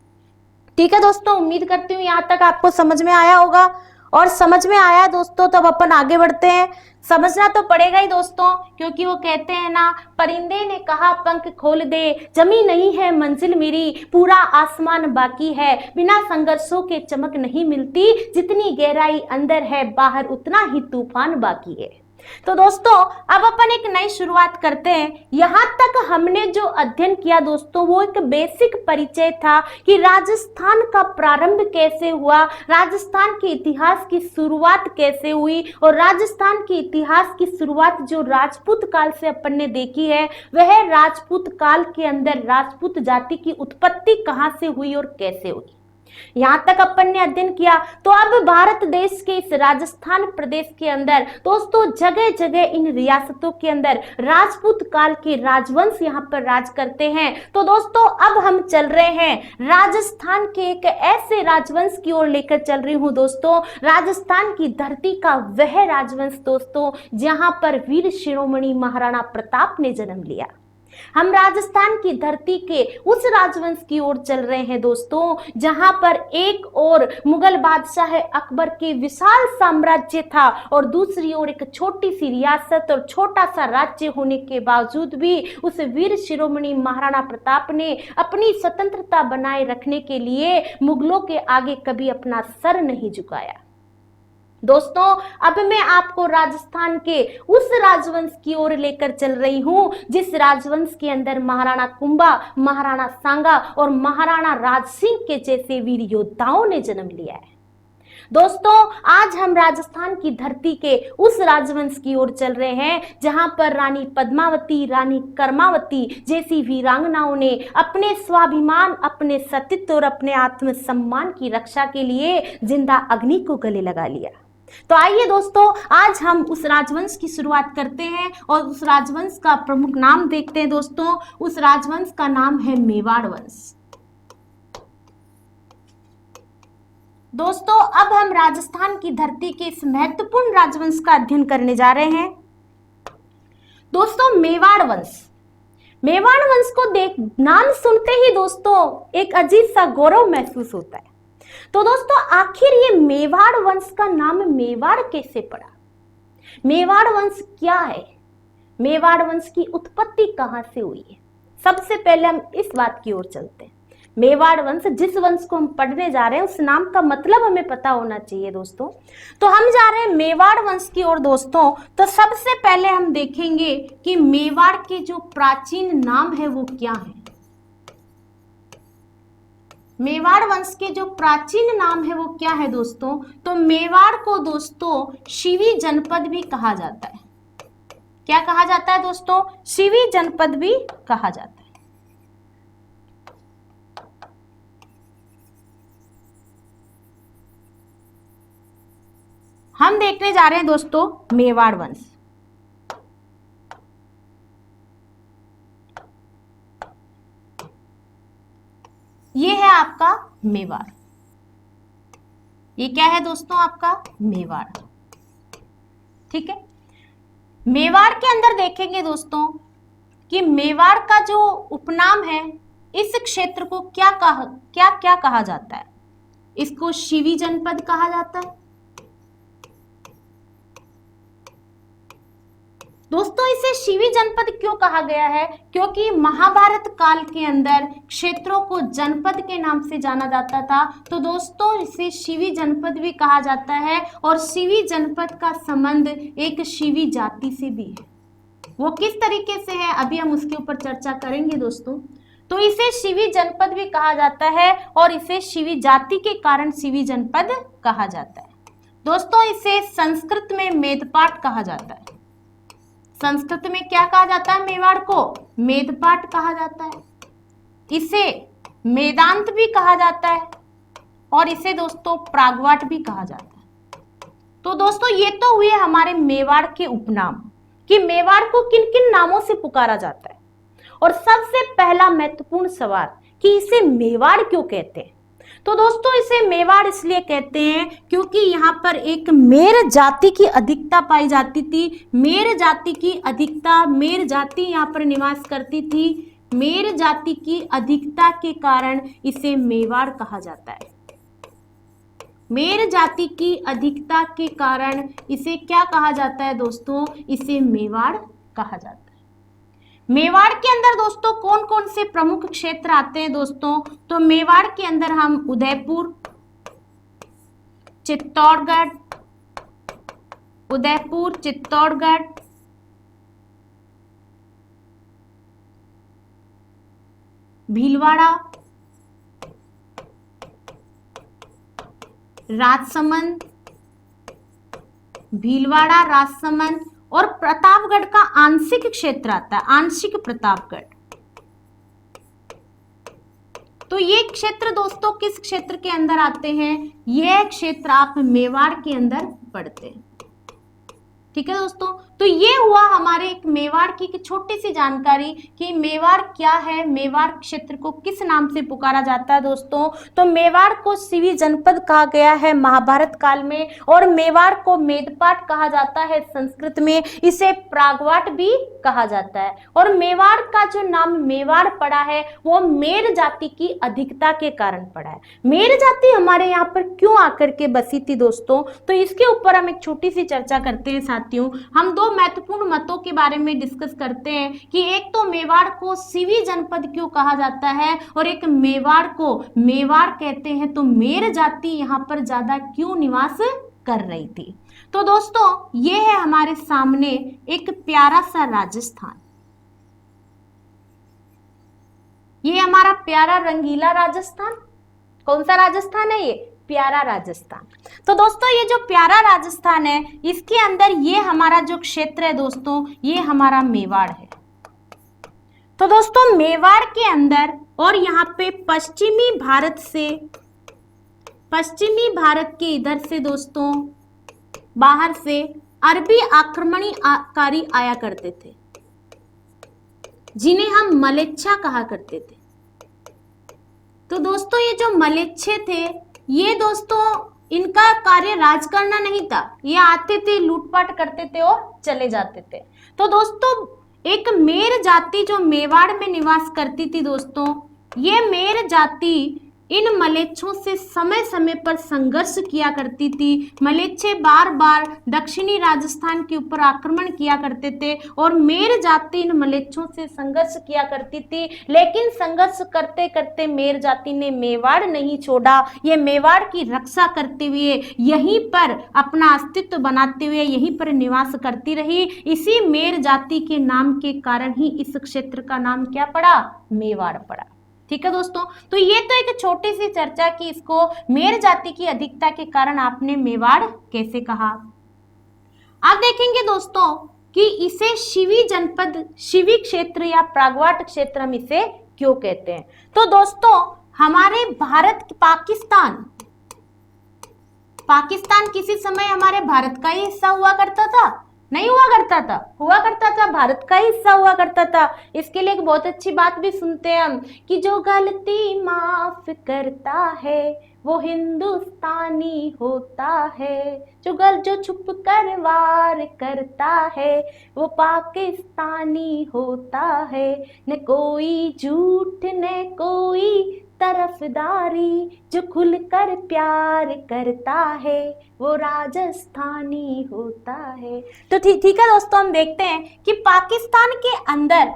ठीक है दोस्तों, उम्मीद करती हूँ यहाँ तक आपको समझ में आया होगा। और समझ में आया दोस्तों तब अपन आगे बढ़ते हैं। समझना तो पड़ेगा ही दोस्तों, क्योंकि वो कहते हैं ना, परिंदे ने कहा पंख खोल दे, जमी नहीं है मंजिल मेरी, पूरा आसमान बाकी है, बिना संघर्षों के चमक नहीं मिलती, जितनी गहराई अंदर है बाहर उतना ही तूफान बाकी है। तो दोस्तों अब अपन एक नई शुरुआत करते हैं। यहां तक हमने जो अध्ययन किया दोस्तों, वो एक बेसिक परिचय था कि राजस्थान का प्रारंभ कैसे हुआ, राजस्थान के इतिहास की शुरुआत कैसे हुई, और राजस्थान के इतिहास की शुरुआत जो राजपूत काल से अपन ने देखी है, वह राजपूत काल के अंदर राजपूत जाति की उत्पत्ति कहां से हुई और कैसे हुई, यहां तक अपन ने अध्ययन किया। तो अब भारत देश के इस राजस्थान प्रदेश के अंदर दोस्तों जगह जगह इन रियासतों के अंदर राजपूत काल के राजवंश यहां पर राज करते हैं। तो दोस्तों अब हम चल रहे हैं राजस्थान के एक ऐसे राजवंश की ओर लेकर चल रही हूं दोस्तों, राजस्थान की धरती का वह राजवंश दोस्तों जहां पर वीर शिरोमणि महाराणा प्रताप ने जन्म लिया। हम राजस्थान की धरती के उस राजवंश की ओर चल रहे हैं दोस्तों, जहां पर एक ओर मुगल बादशाह अकबर के विशाल साम्राज्य था और दूसरी ओर एक छोटी सी रियासत और छोटा सा राज्य होने के बावजूद भी उस वीर शिरोमणि महाराणा प्रताप ने अपनी स्वतंत्रता बनाए रखने के लिए मुगलों के आगे कभी अपना सर नहीं झुकाया। दोस्तों अब मैं आपको राजस्थान के उस राजवंश की ओर लेकर चल रही हूं जिस राजवंश के अंदर महाराणा कुंभा, महाराणा सांगा और महाराणा राज सिंह के जैसे वीर योद्धाओं ने जन्म लिया है। दोस्तों आज हम राजस्थान की धरती के उस राजवंश की ओर चल रहे हैं जहां पर रानी पद्मावती, रानी कर्मावती जैसी वीरांगनाओं ने अपने स्वाभिमान, अपने सतीत्व और अपने आत्मसम्मान की रक्षा के लिए जिंदा अग्नि को गले लगा लिया। तो आइए दोस्तों आज हम उस राजवंश की शुरुआत करते हैं और उस राजवंश का प्रमुख नाम देखते हैं दोस्तों। उस राजवंश का नाम है मेवाड़ वंश। दोस्तों अब हम राजस्थान की धरती के इस महत्वपूर्ण राजवंश का अध्ययन करने जा रहे हैं। दोस्तों मेवाड़ वंश, मेवाड़ वंश को देख नाम सुनते ही दोस्तों एक अजीब सा गौरव महसूस होता है। तो दोस्तों आखिर ये मेवाड़ वंश का नाम मेवाड़ कैसे पड़ा? मेवाड़ वंश क्या है? मेवाड़ वंश की उत्पत्ति कहां से हुई है? सबसे पहले हम इस बात की ओर चलते हैं। मेवाड़ वंश, जिस वंश को हम पढ़ने जा रहे हैं उस नाम का मतलब हमें पता होना चाहिए दोस्तों। तो हम जा रहे हैं मेवाड़ वंश की ओर दोस्तों। तो सबसे पहले हम देखेंगे कि मेवाड़ के जो प्राचीन नाम है वो क्या है। मेवाड़ वंश के जो प्राचीन नाम है वो क्या है दोस्तों। तो मेवाड़ को दोस्तों शिवी जनपद भी कहा जाता है। क्या कहा जाता है दोस्तों? शिवी जनपद भी कहा जाता है। हम देखने जा रहे हैं दोस्तों मेवाड़ वंश। ये है आपका मेवाड़। ये क्या है दोस्तों? आपका मेवाड़। ठीक है। मेवाड़ के अंदर देखेंगे दोस्तों कि मेवाड़ का जो उपनाम है, इस क्षेत्र को क्या कहा जाता है? इसको शिवी जनपद कहा जाता है दोस्तों। इसे शिवी जनपद क्यों कहा गया है? क्योंकि महाभारत काल के अंदर क्षेत्रों को जनपद के नाम से जाना जाता था। तो दोस्तों इसे शिवी जनपद भी कहा जाता है। और शिवी जनपद का संबंध एक शिवी जाति से भी है। वो किस तरीके से है अभी हम उसके ऊपर चर्चा करेंगे दोस्तों। तो इसे शिवी जनपद भी कहा जाता है और इसे शिवी जाति के कारण शिवी जनपद कहा जाता है दोस्तों। इसे संस्कृत में मेदपाट कहा जाता है। संस्कृत में क्या कहा जाता है? मेवाड़ को मेदपाट कहा जाता है। इसे मेदांत भी कहा जाता है और इसे दोस्तों प्रागवाट भी कहा जाता है। तो दोस्तों ये तो हुए हमारे मेवाड़ के उपनाम कि मेवाड़ को किन किन नामों से पुकारा जाता है। और सबसे पहला महत्वपूर्ण सवाल कि इसे मेवाड़ क्यों कहते हैं। तो दोस्तों इसे मेवाड़ इसलिए कहते हैं क्योंकि यहाँ पर एक मेर जाति की अधिकता पाई जाती थी। मेर जाति की अधिकता, मेर जाति यहाँ पर निवास करती थी। मेर जाति की अधिकता के कारण इसे मेवाड़ कहा जाता है। मेर जाति की अधिकता के कारण इसे क्या कहा जाता है दोस्तों? इसे मेवाड़ कहा जाता है। मेवाड़ के अंदर दोस्तों कौन कौन से प्रमुख क्षेत्र आते हैं दोस्तों? तो मेवाड़ के अंदर हम उदयपुर, चित्तौड़गढ़, उदयपुर, चित्तौड़गढ़, भीलवाड़ा, राजसमंद, भीलवाड़ा, राजसमंद और प्रतापगढ़ का आंशिक क्षेत्र आता है, आंशिक प्रतापगढ़। तो ये क्षेत्र दोस्तों किस क्षेत्र के अंदर आते हैं? ये क्षेत्र आप मेवाड़ के अंदर पढ़ते हैं। ठीक है दोस्तों। तो ये हुआ हमारे एक मेवाड़ की छोटी सी जानकारी कि मेवाड़ क्या है, मेवाड़ क्षेत्र को किस नाम से पुकारा जाता है दोस्तों। तो मेवाड़ को शिवी जनपद कहा गया है महाभारत काल में और मेवाड़ को मेदपाट कहा जाता है संस्कृत में। इसे प्रागवाट भी कहा जाता है। और मेवाड़ का जो नाम मेवाड़ पड़ा है वो मेर जाति की अधिकता के कारण पड़ा है। मेर जाति हमारे यहाँ पर क्यों आकर के बसी थी दोस्तों, तो इसके ऊपर हम एक छोटी सी चर्चा करते हैं साथियों। हम दो महत्वपूर्ण मतों के बारे में डिस्कस करते हैं कि एक तो मेवाड़ को शिवी जनपद क्यों कहा जाता है और एक मेवाड़ को मेवाड़ कहते हैं। तो मेर जाति यहाँ पर ज्यादा क्यों निवास कर रही थी। तो दोस्तों ये है हमारे सामने एक प्यारा सा राजस्थान। ये हमारा प्यारा रंगीला राजस्थान। कौन सा राजस्थान है ये? प्यारा राजस्थान। तो दोस्तों ये जो प्यारा राजस्थान है इसके अंदर ये हमारा जो क्षेत्र है दोस्तों ये हमारा मेवाड़ है। तो दोस्तों मेवाड़ के अंदर और यहाँ पे पश्चिमी भारत के इधर से दोस्तों बाहर से अरबी आक्रमणकारी आया करते थे जिन्हें हम मलेच्छा कहा करते थे। तो दोस्तों ये जो मलेच्छे थे ये दोस्तों इनका कार्य राज करना नहीं था। ये आते थे, लूटपाट करते थे और चले जाते थे। तो दोस्तों एक मेर जाति जो मेवाड़ में निवास करती थी दोस्तों, ये मेर जाति इन मलेच्छों से समय समय पर संघर्ष किया करती थी। मलेच्छे बार बार दक्षिणी राजस्थान के ऊपर आक्रमण किया करते थे और मेर जाति इन मलेच्छों से संघर्ष किया करती थी, लेकिन संघर्ष करते करते मेर जाति ने मेवाड़ नहीं छोड़ा। ये मेवाड़ की रक्षा करते हुए यहीं पर अपना अस्तित्व बनाते हुए यहीं पर निवास करती रही। इसी मेर जाति के नाम के कारण ही इस क्षेत्र का नाम क्या पड़ा? मेवाड़ पड़ा। ठीक है दोस्तों, तो ये तो एक छोटी सी चर्चा की इसको मेर जाति की अधिकता के कारण आपने मेवाड़ कैसे कहा। आप देखेंगे दोस्तों कि इसे शिवी जनपद, शिवी क्षेत्र या प्रागवाट क्षेत्र हम इसे क्यों कहते हैं। तो दोस्तों हमारे भारत, पाकिस्तान किसी समय हमारे भारत का ही हिस्सा हुआ करता था? नहीं हुआ करता था, हुआ करता था, भारत का ही हिस्सा हुआ करता था। इसके लिए एक बहुत अच्छी बात भी सुनते हैं हम कि जो गलती माफ करता है वो हिंदुस्तानी होता है, जो छुप कर वार करता है वो पाकिस्तानी होता है, न कोई झूठ न कोई तरफदारी, जो खुलकर प्यार करता है वो राजस्थानी होता है। तो ठीक है दोस्तों, हम देखते हैं कि पाकिस्तान के अंदर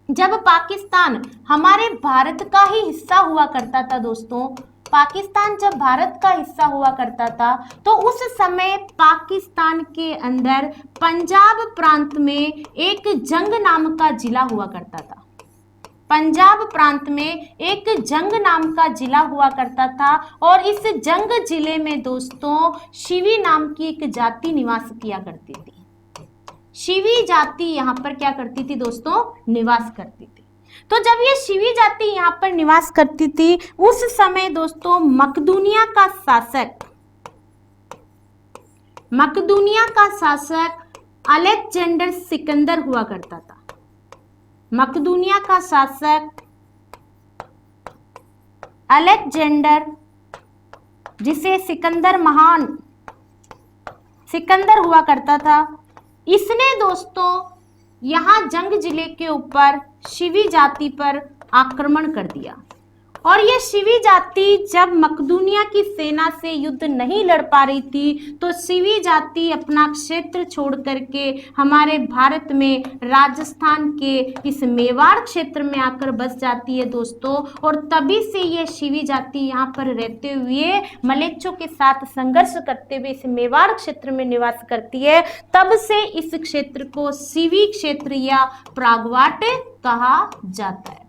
जब पाकिस्तान हमारे भारत का ही हिस्सा हुआ करता था दोस्तों, पाकिस्तान जब भारत का हिस्सा हुआ करता था तो उस समय पाकिस्तान के अंदर पंजाब प्रांत में एक जंग नाम का जिला हुआ करता था। पंजाब प्रांत में एक जंग नाम का जिला हुआ करता था और इस जंग जिले में दोस्तों शिवी नाम की एक जाति निवास किया करती थी। शिवी जाति यहाँ पर क्या करती थी दोस्तों? निवास करती थी। तो जब ये शिवी जाति यहाँ पर निवास करती थी उस समय दोस्तों मकदूनिया का शासक अलेक्जेंडर सिकंदर हुआ करता था। मकदूनिया का शासक अलेक्जेंडर, जिसे सिकंदर हुआ करता था, इसने दोस्तों यहां जंग जिले के ऊपर शिवी जाति पर आक्रमण कर दिया और ये शिवी जाति जब मकदूनिया की सेना से युद्ध नहीं लड़ पा रही थी तो शिवी जाति अपना क्षेत्र छोड़ करके हमारे भारत में राजस्थान के इस मेवाड़ क्षेत्र में आकर बस जाती है दोस्तों। और तभी से ये शिवी जाति यहाँ पर रहते हुए मलेच्छों के साथ संघर्ष करते हुए इस मेवाड़ क्षेत्र में निवास करती है। तब से इस क्षेत्र को शिवी क्षेत्र या प्रागवाट कहा जाता है।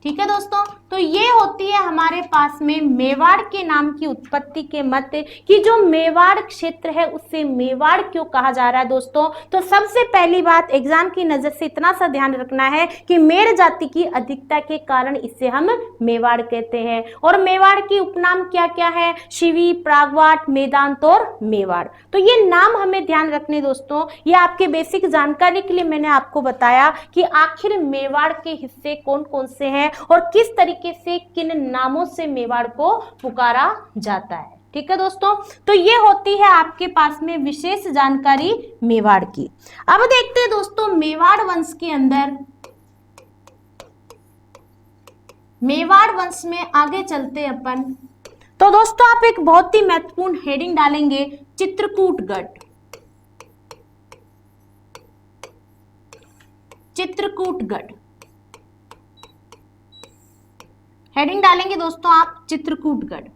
ठीक है दोस्तों, तो ये होती है हमारे पास में मेवाड़ के नाम की उत्पत्ति के मत कि जो मेवाड़ क्षेत्र है उससे मेवाड़ क्यों कहा जा रहा है दोस्तों। तो सबसे पहली बात एग्जाम की नजर से इतना सा ध्यान रखना है कि मेर जाति की अधिकता के कारण इसे हम मेवाड़ कहते हैं। और मेवाड़ की उपनाम क्या क्या है? शिवी, प्रागवाट, मेदांत और मेवाड़। तो ये नाम हमें ध्यान रखने दोस्तों। ये आपके बेसिक जानकारी के लिए मैंने आपको बताया कि आखिर मेवाड़ के हिस्से कौन कौन से हैं और किस तरीके से किन नामों से मेवाड़ को पुकारा जाता है। ठीक है दोस्तों, तो ये होती है आपके पास में विशेष जानकारी मेवाड़ की। अब देखते हैं दोस्तों मेवाड़ वंश के अंदर, मेवाड़ वंश में आगे चलते अपन। तो दोस्तों आप एक बहुत ही महत्वपूर्ण हेडिंग डालेंगे, चित्रकूटगढ़। चित्रकूटगढ़ हेडिंग डालेंगे दोस्तों आप, चित्रकूटगढ़।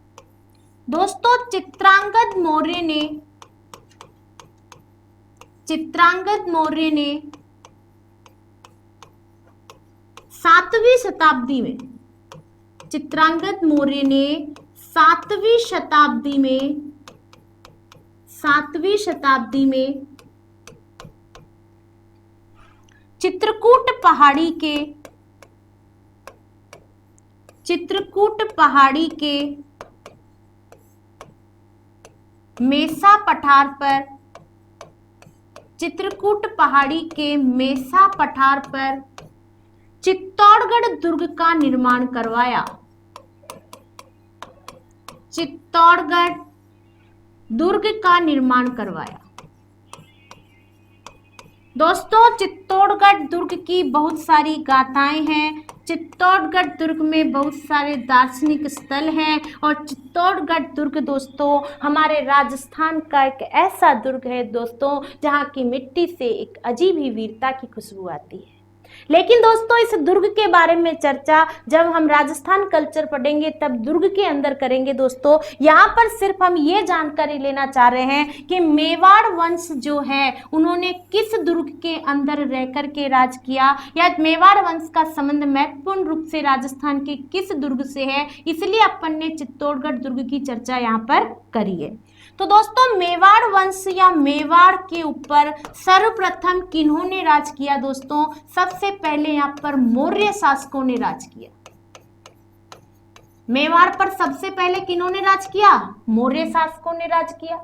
दोस्तों चित्रांगद मौर्य ने 7वीं शताब्दी में, चित्रांगद मौर्य ने 7वीं शताब्दी में चित्रकूट पहाड़ी के मेसा पठार पर, चित्रकूट पहाड़ी के मेसा पठार पर चित्तौड़गढ़ दुर्ग का निर्माण करवाया। चित्तौड़गढ़ दुर्ग का निर्माण करवाया। दोस्तों चित्तौड़गढ़ दुर्ग की बहुत सारी गाथाएं हैं। चित्तौड़गढ़ दुर्ग में बहुत सारे दार्शनिक स्थल हैं और चित्तौड़गढ़ दुर्ग दोस्तों हमारे राजस्थान का एक ऐसा दुर्ग है दोस्तों जहाँ की मिट्टी से एक अजीब ही वीरता की खुशबू आती है। लेकिन दोस्तों इस दुर्ग के बारे में चर्चा जब हम राजस्थान कल्चर पढ़ेंगे तब दुर्ग के अंदर करेंगे दोस्तों। यहाँ पर सिर्फ हम ये जानकारी लेना चाह रहे हैं कि मेवाड़ वंश जो है उन्होंने किस दुर्ग के अंदर रह कर के राज किया, या मेवाड़ वंश का संबंध महत्वपूर्ण रूप से राजस्थान के किस दुर्ग से है, इसलिए अपन ने चित्तौड़गढ़ दुर्ग की चर्चा यहाँ पर करी है। तो दोस्तों मेवाड़ वंश या मेवाड़ के ऊपर सर्वप्रथम किन्होंने राज किया दोस्तों? सबसे पहले यहाँ पर मौर्य शासकों ने राज किया। मेवाड़ पर सबसे पहले किन्होंने राज किया? मौर्य शासकों ने राज किया।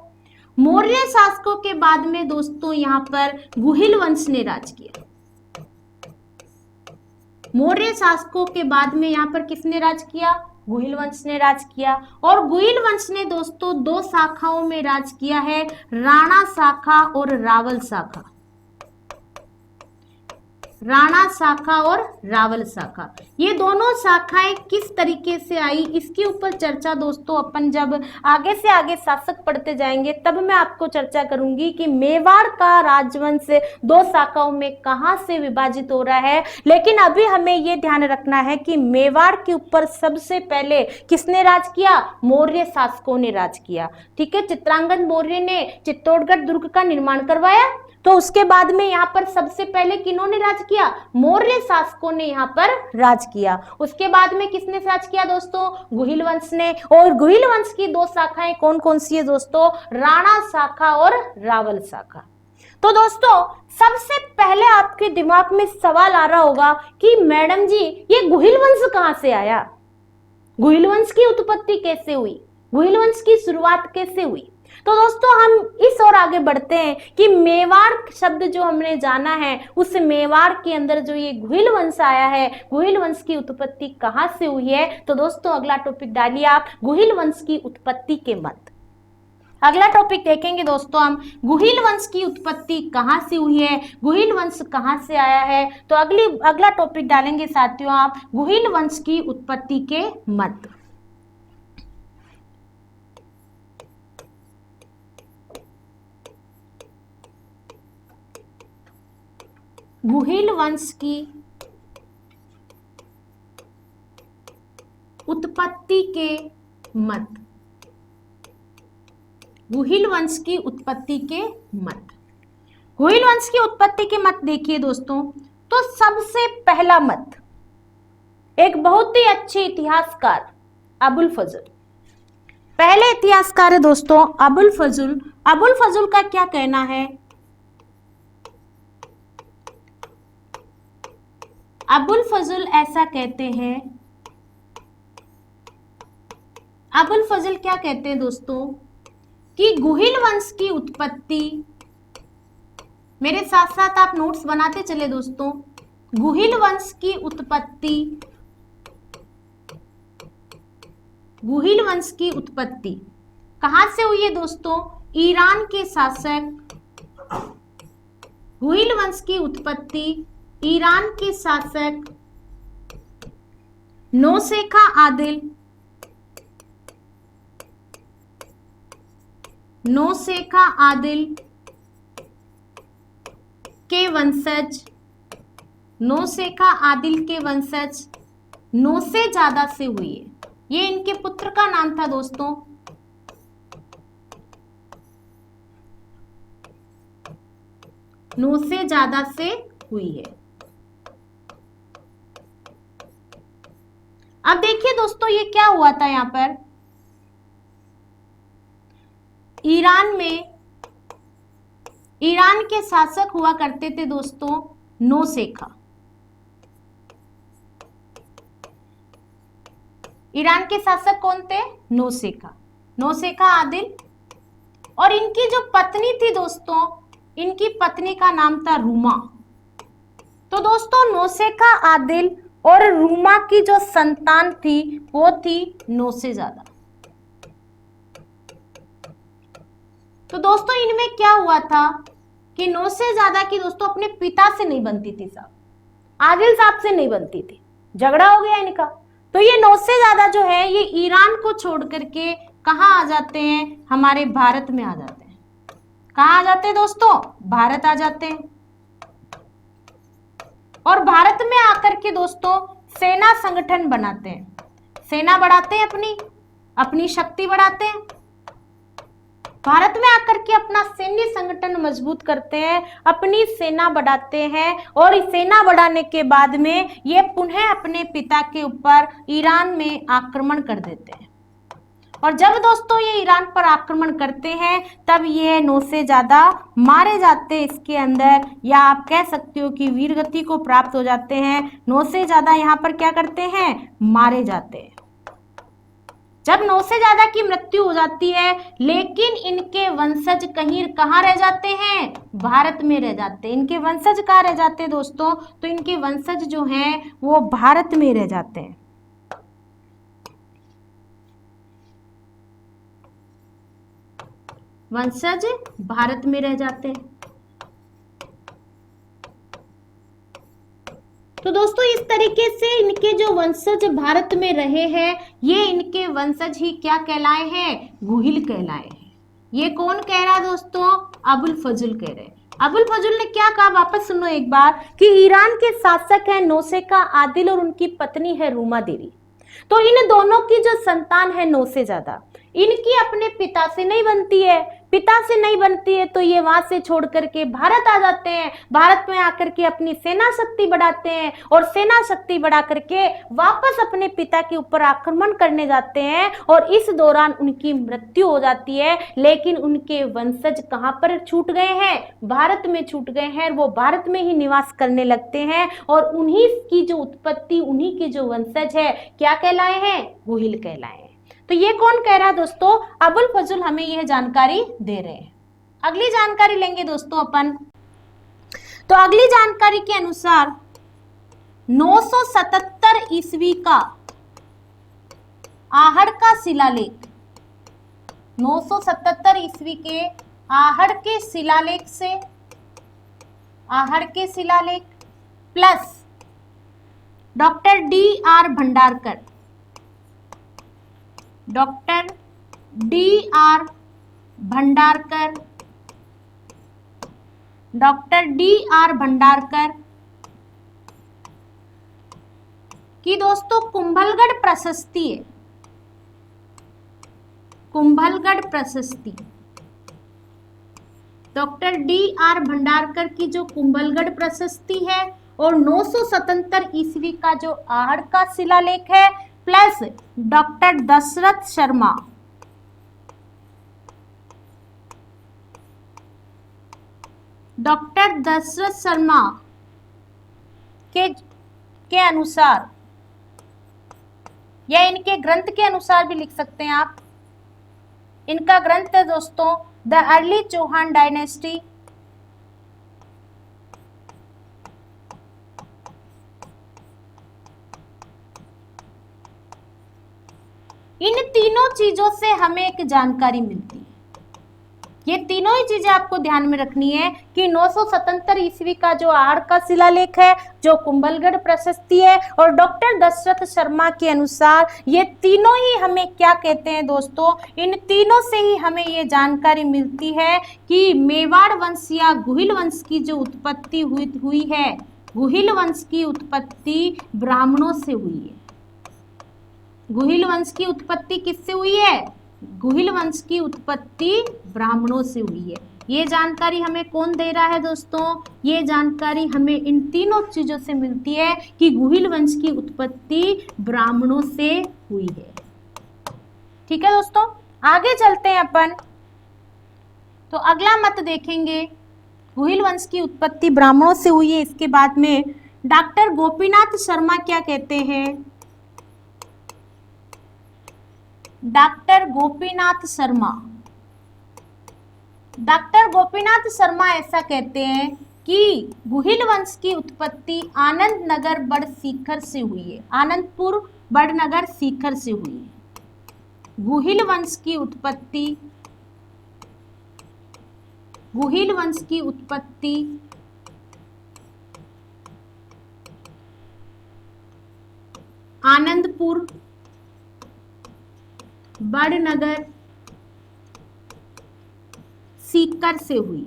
मौर्य शासकों के बाद में दोस्तों यहाँ पर गुहिल वंश ने राज किया। मौर्य शासकों के बाद में यहाँ पर किसने राज किया? गुहिल वंश ने राज किया। और गुहिल वंश ने दोस्तों दो शाखाओं में राज किया है, राणा शाखा और रावल शाखा। राणा शाखा और रावल शाखा, ये दोनों शाखाएं किस तरीके से आई इसके ऊपर चर्चा दोस्तों अपन जब आगे से आगे शासक पढ़ते जाएंगे तब मैं आपको चर्चा करूंगी कि मेवाड़ का राजवंश दो शाखाओं में कहां से विभाजित हो रहा है। लेकिन अभी हमें ये ध्यान रखना है कि मेवाड़ के ऊपर सबसे पहले किसने राज किया? मौर्य शासकों ने राज किया। ठीक है, चित्रांगद मौर्य ने चित्तौड़गढ़ दुर्ग का निर्माण करवाया, तो उसके बाद में यहाँ पर सबसे पहले किन्होंने राज किया? मौर्य शासकों ने यहाँ पर राज किया। उसके बाद में किसने राज किया दोस्तों? गुहिल वंश ने। और गुहिल वंश की दो शाखाएं कौन कौन सी है दोस्तों? राणा शाखा और रावल शाखा। तो दोस्तों सबसे पहले आपके दिमाग में सवाल आ रहा होगा कि मैडम जी ये गुहिल वंश कहां से आया? गुहिल वंश की उत्पत्ति कैसे हुई? गुहिल वंश की शुरुआत कैसे हुई? तो दोस्तों हम इस ओर आगे बढ़ते हैं कि मेवाड़ शब्द जो हमने जाना है उस मेवाड़ के अंदर जो ये गुहिल वंश आया है, गुहिल वंश की उत्पत्ति कहां से हुई है? तो दोस्तों अगला टॉपिक डालिए आप, गुहिल वंश की उत्पत्ति के मत। अगला टॉपिक देखेंगे दोस्तों हम, गुहिल वंश की उत्पत्ति कहां से हुई है, गुहिल वंश कहां से आया है। तो अगला टॉपिक डालेंगे साथियों आप, गुहिल वंश की उत्पत्ति के मत। गुहिल वंश की उत्पत्ति के मत। गुहिल वंश की उत्पत्ति के मत। गुहिल वंश की उत्पत्ति के मत देखिए दोस्तों, तो सबसे पहला मत एक बहुत ही अच्छे इतिहासकार अबुल फजल, पहले इतिहासकार है दोस्तों अबुल फजल। अबुल फजल का क्या कहना है? अबुल फजल ऐसा कहते हैं, अबुल फजल क्या कहते हैं दोस्तों कि गुहिल वंश की उत्पत्ति, मेरे साथ साथ आप नोट्स बनाते चले दोस्तों, गुहिल वंश की उत्पत्ति, गुहिल वंश की उत्पत्ति कहां से हुई है दोस्तों? ईरान के शासक, गुहिल वंश की उत्पत्ति ईरान के शासक नौशेखा आदिल, नौशेखा आदिल के वंशज, नौशेखा आदिल के वंशज नौशेजादा से हुई है। ये इनके पुत्र का नाम था दोस्तों, नौशेजादा से हुई है। अब देखिए दोस्तों ये क्या हुआ था यहां पर, ईरान में, ईरान के शासक हुआ करते थे दोस्तों नौशेखा। ईरान के शासक कौन थे? नौशेखा, नौशेखा आदिल। और इनकी जो पत्नी थी दोस्तों, इनकी पत्नी का नाम था रूमा। तो दोस्तों नौशेखा आदिल और रूमा की जो संतान थी वो थी नौशेजादा। तो दोस्तों इनमें क्या हुआ था कि नौशेजादा की दोस्तों अपने पिता से नहीं बनती थी साहब, आदिल साहब से नहीं बनती थी। झगड़ा हो गया इनका। तो ये 9 से ज्यादा जो है ये ईरान को छोड़ करके कहाँ आ जाते हैं, हमारे भारत में आ जाते हैं। कहाँ आ जाते हैं दोस्तों, भारत आ जाते हैं। और भारत में आकर के दोस्तों सेना संगठन बनाते हैं, सेना बढ़ाते हैं, अपनी शक्ति बढ़ाते हैं। भारत में आकर के अपना सैन्य संगठन मजबूत करते हैं, अपनी सेना बढ़ाते हैं और इस सेना बढ़ाने के बाद में ये पुनः अपने पिता के ऊपर ईरान में आक्रमण कर देते हैं। और जब दोस्तों ये ईरान पर आक्रमण करते हैं तब ये 9 से ज्यादा मारे जाते हैं इसके अंदर, या आप कह सकते हो कि वीरगति को प्राप्त हो जाते हैं। 9 से ज्यादा यहाँ पर क्या करते हैं, मारे जाते हैं। जब 9 से ज्यादा की मृत्यु हो जाती है, लेकिन इनके वंशज कहाँ रह जाते हैं, भारत में रह जाते हैं। इनके वंशज कहाँ रह जाते हैं दोस्तों, तो इनके वंशज जो हैं वो भारत में रह जाते हैं। वंशज भारत में रह जाते हैं। तो दोस्तों इस तरीके से इनके जो वंशज भारत में रहे हैं, ये इनके वंशज ही क्या कहलाए हैं, गुहिल कहलाए हैं। ये कौन कह रहा है दोस्तों, अबुल फजल कह रहे हैं। अबुल फजल ने क्या कहा, वापस सुनो एक बार, कि ईरान के शासक है नौसेका आदिल और उनकी पत्नी है रूमा देवी। तो इन दोनों की जो संतान है 9 से ज्यादा, इनकी अपने पिता से नहीं बनती है। पिता से नहीं बनती है तो ये वहां से छोड़ करके भारत आ जाते हैं। भारत में आकर के अपनी सेना शक्ति बढ़ाते हैं और सेना शक्ति बढ़ा करके वापस अपने पिता के ऊपर आक्रमण करने जाते हैं और इस दौरान उनकी मृत्यु हो जाती है। लेकिन उनके वंशज कहां पर छूट गए हैं, भारत में छूट गए हैं। वो भारत में ही निवास करने लगते हैं और उन्हीं की जो उत्पत्ति, उन्हीं के जो वंशज है क्या कहलाए हैं, गुहिल कहलाए हैं। तो ये कौन कह रहा है दोस्तों, अबुल फजल हमें यह जानकारी दे रहे हैं। अगली जानकारी लेंगे दोस्तों अपन। तो अगली जानकारी के अनुसार 977 ईस्वी का आहड़ का शिलालेख, 977 ईस्वी के आहड़ के शिलालेख plus doctor D.R. Bhandarkar, doctor D.R. Bhandarkar की दोस्तों कुंभलगढ़ प्रशस्ति है, कुंभलगढ़ प्रशस्ति। Doctor D.R. भंडारकर की जो कुंभलगढ़ प्रशस्ति है और 977 ईस्वी का जो आहड़ का शिलालेख है प्लस डॉक्टर दशरथ शर्मा, के अनुसार, या इनके ग्रंथ के अनुसार भी लिख सकते हैं आप। इनका ग्रंथ है दोस्तों द अर्ली चौहान डायनेस्टी, इन तीनों चीजों से हमें एक जानकारी मिलती है। ये तीनों ही चीजें आपको ध्यान में रखनी है कि 977 ईस्वी का जो आहड़ का शिलालेख है, जो कुंभलगढ़ प्रशस्ति है और डॉक्टर दशरथ शर्मा के अनुसार, ये तीनों ही हमें क्या कहते हैं दोस्तों, इन तीनों से ही हमें ये जानकारी मिलती है कि मेवाड़ वंश या गुहिल वंश की जो उत्पत्ति हुई है, गुहिल वंश की उत्पत्ति ब्राह्मणों से हुई है। गुहिल वंश की उत्पत्ति किससे हुई है, गुहिल वंश की उत्पत्ति ब्राह्मणों से हुई है। ये जानकारी हमें कौन दे रहा है दोस्तों, ये जानकारी हमें इन तीनों चीजों से मिलती है कि गुहिल वंश की उत्पत्ति ब्राह्मणों से हुई है। ठीक है दोस्तों, आगे चलते हैं अपन। तो अगला मत देखेंगे, गुहिल वंश की उत्पत्ति ब्राह्मणों से हुई है। इसके बाद में डॉक्टर गोपीनाथ शर्मा क्या कहते हैं, डॉक्टर गोपीनाथ शर्मा ऐसा कहते हैं कि गुहिल वंश की उत्पत्ति आनंद नगर बड़ सीकर से हुई है, आनंदपुर बड़नगर सीकर से हुई है। गुहिल वंश की उत्पत्ति, आनंदपुर, बड़नगर, सीकर से हुई।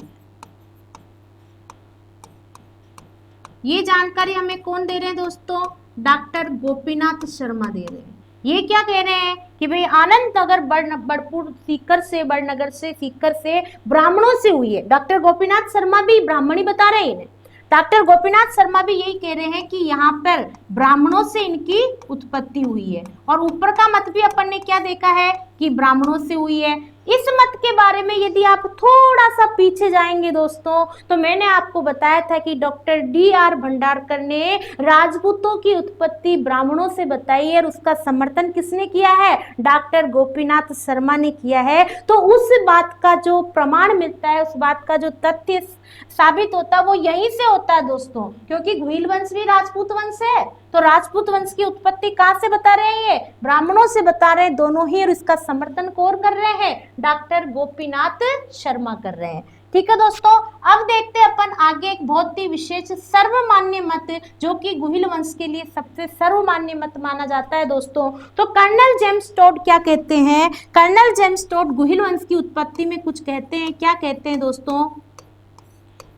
ये जानकारी हमें कौन दे रहे हैं दोस्तों? डॉक्टर गोपीनाथ शर्मा दे रहे हैं। ये क्या कह रहे हैं कि भाई आनंद नगर बड़पुर सीकर से, बड़नगर से, सीकर से ब्राह्मणों से हुई है। डॉक्टर गोपीनाथ शर्मा भी ब्राह्मण ही बता रहे हैं। डॉक्टर गोपीनाथ शर्मा भी यही कह रहे हैं कि यहाँ पर ब्राह्मणों से इनकी उत्पत्ति हुई है। और ऊपर का मत भी अपन ने क्या देखा है कि ब्राह्मणों से हुई है। इस मत के बारे में यदि आप थोड़ा सा पीछे जाएंगे दोस्तों, तो मैंने आपको बताया था कि डॉक्टर D.R. भंडारकर ने राजपूतों की उत्पत्ति ब्राह्मणों से बताई है और उसका समर्थन किसने किया है? डॉक्टर गोपीनाथ शर्मा ने किया है। तो उस बात का जो प्रमाण मिलता है, उस बात का जो तथ्य साबित होता है, वो यहीं से होता है दोस्तों, क्योंकि गुहिल वंश भी राजपूत वंश है। तो राजपूत वंश की उत्पत्ति कहां से बता रहे हैं? ये ब्राह्मणों से बता रहे हैं दोनों ही। और इसका समर्थन कौन कर रहे हैं? डॉक्टर गोपीनाथ शर्मा कर रहे हैं। ठीक है दोस्तों, अब देखते हैं अपन आगे एक बहुत ही विशेष सर्वमान्य मत, जो कि गुहिल वंश के लिए सबसे सर्वमान्य मत माना जाता है दोस्तों। तो कर्नल जेम्स टोड क्या कहते हैं? कर्नल जेम्स टोड गुहिल वंश की उत्पत्ति में कुछ कहते हैं। क्या कहते हैं दोस्तों?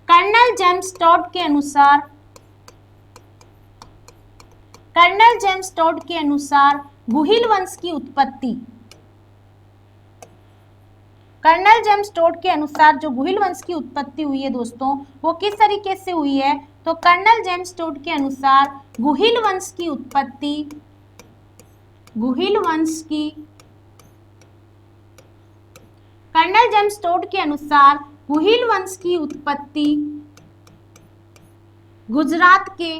कर्नल जेम्स टोड के अनुसार, कर्नल जेम्स टोड के अनुसार गुहिल वंश की उत्पत्ति, कर्नल जेम्स टोड के अनुसार जो गुहिल वंश की उत्पत्ति हुई है दोस्तों, वो किस तरीके से हुई है? तो कर्नल जेम्स टोड के अनुसार गुहिल वंश की उत्पत्ति, गुहिल वंश की, कर्नल जेम्स टोड के अनुसार गुहिल वंश की उत्पत्ति गुजरात के,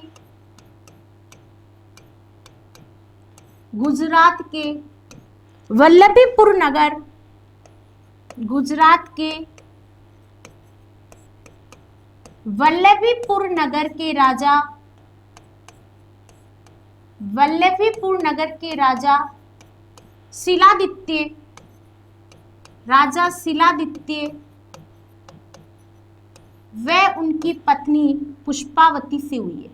गुजरात के वल्लभीपुर नगर, गुजरात के वल्लभीपुर नगर के राजा, वल्लभीपुर नगर के राजा शिलादित्य, राजा शिलादित्य वह उनकी पत्नी पुष्पावती से हुई है।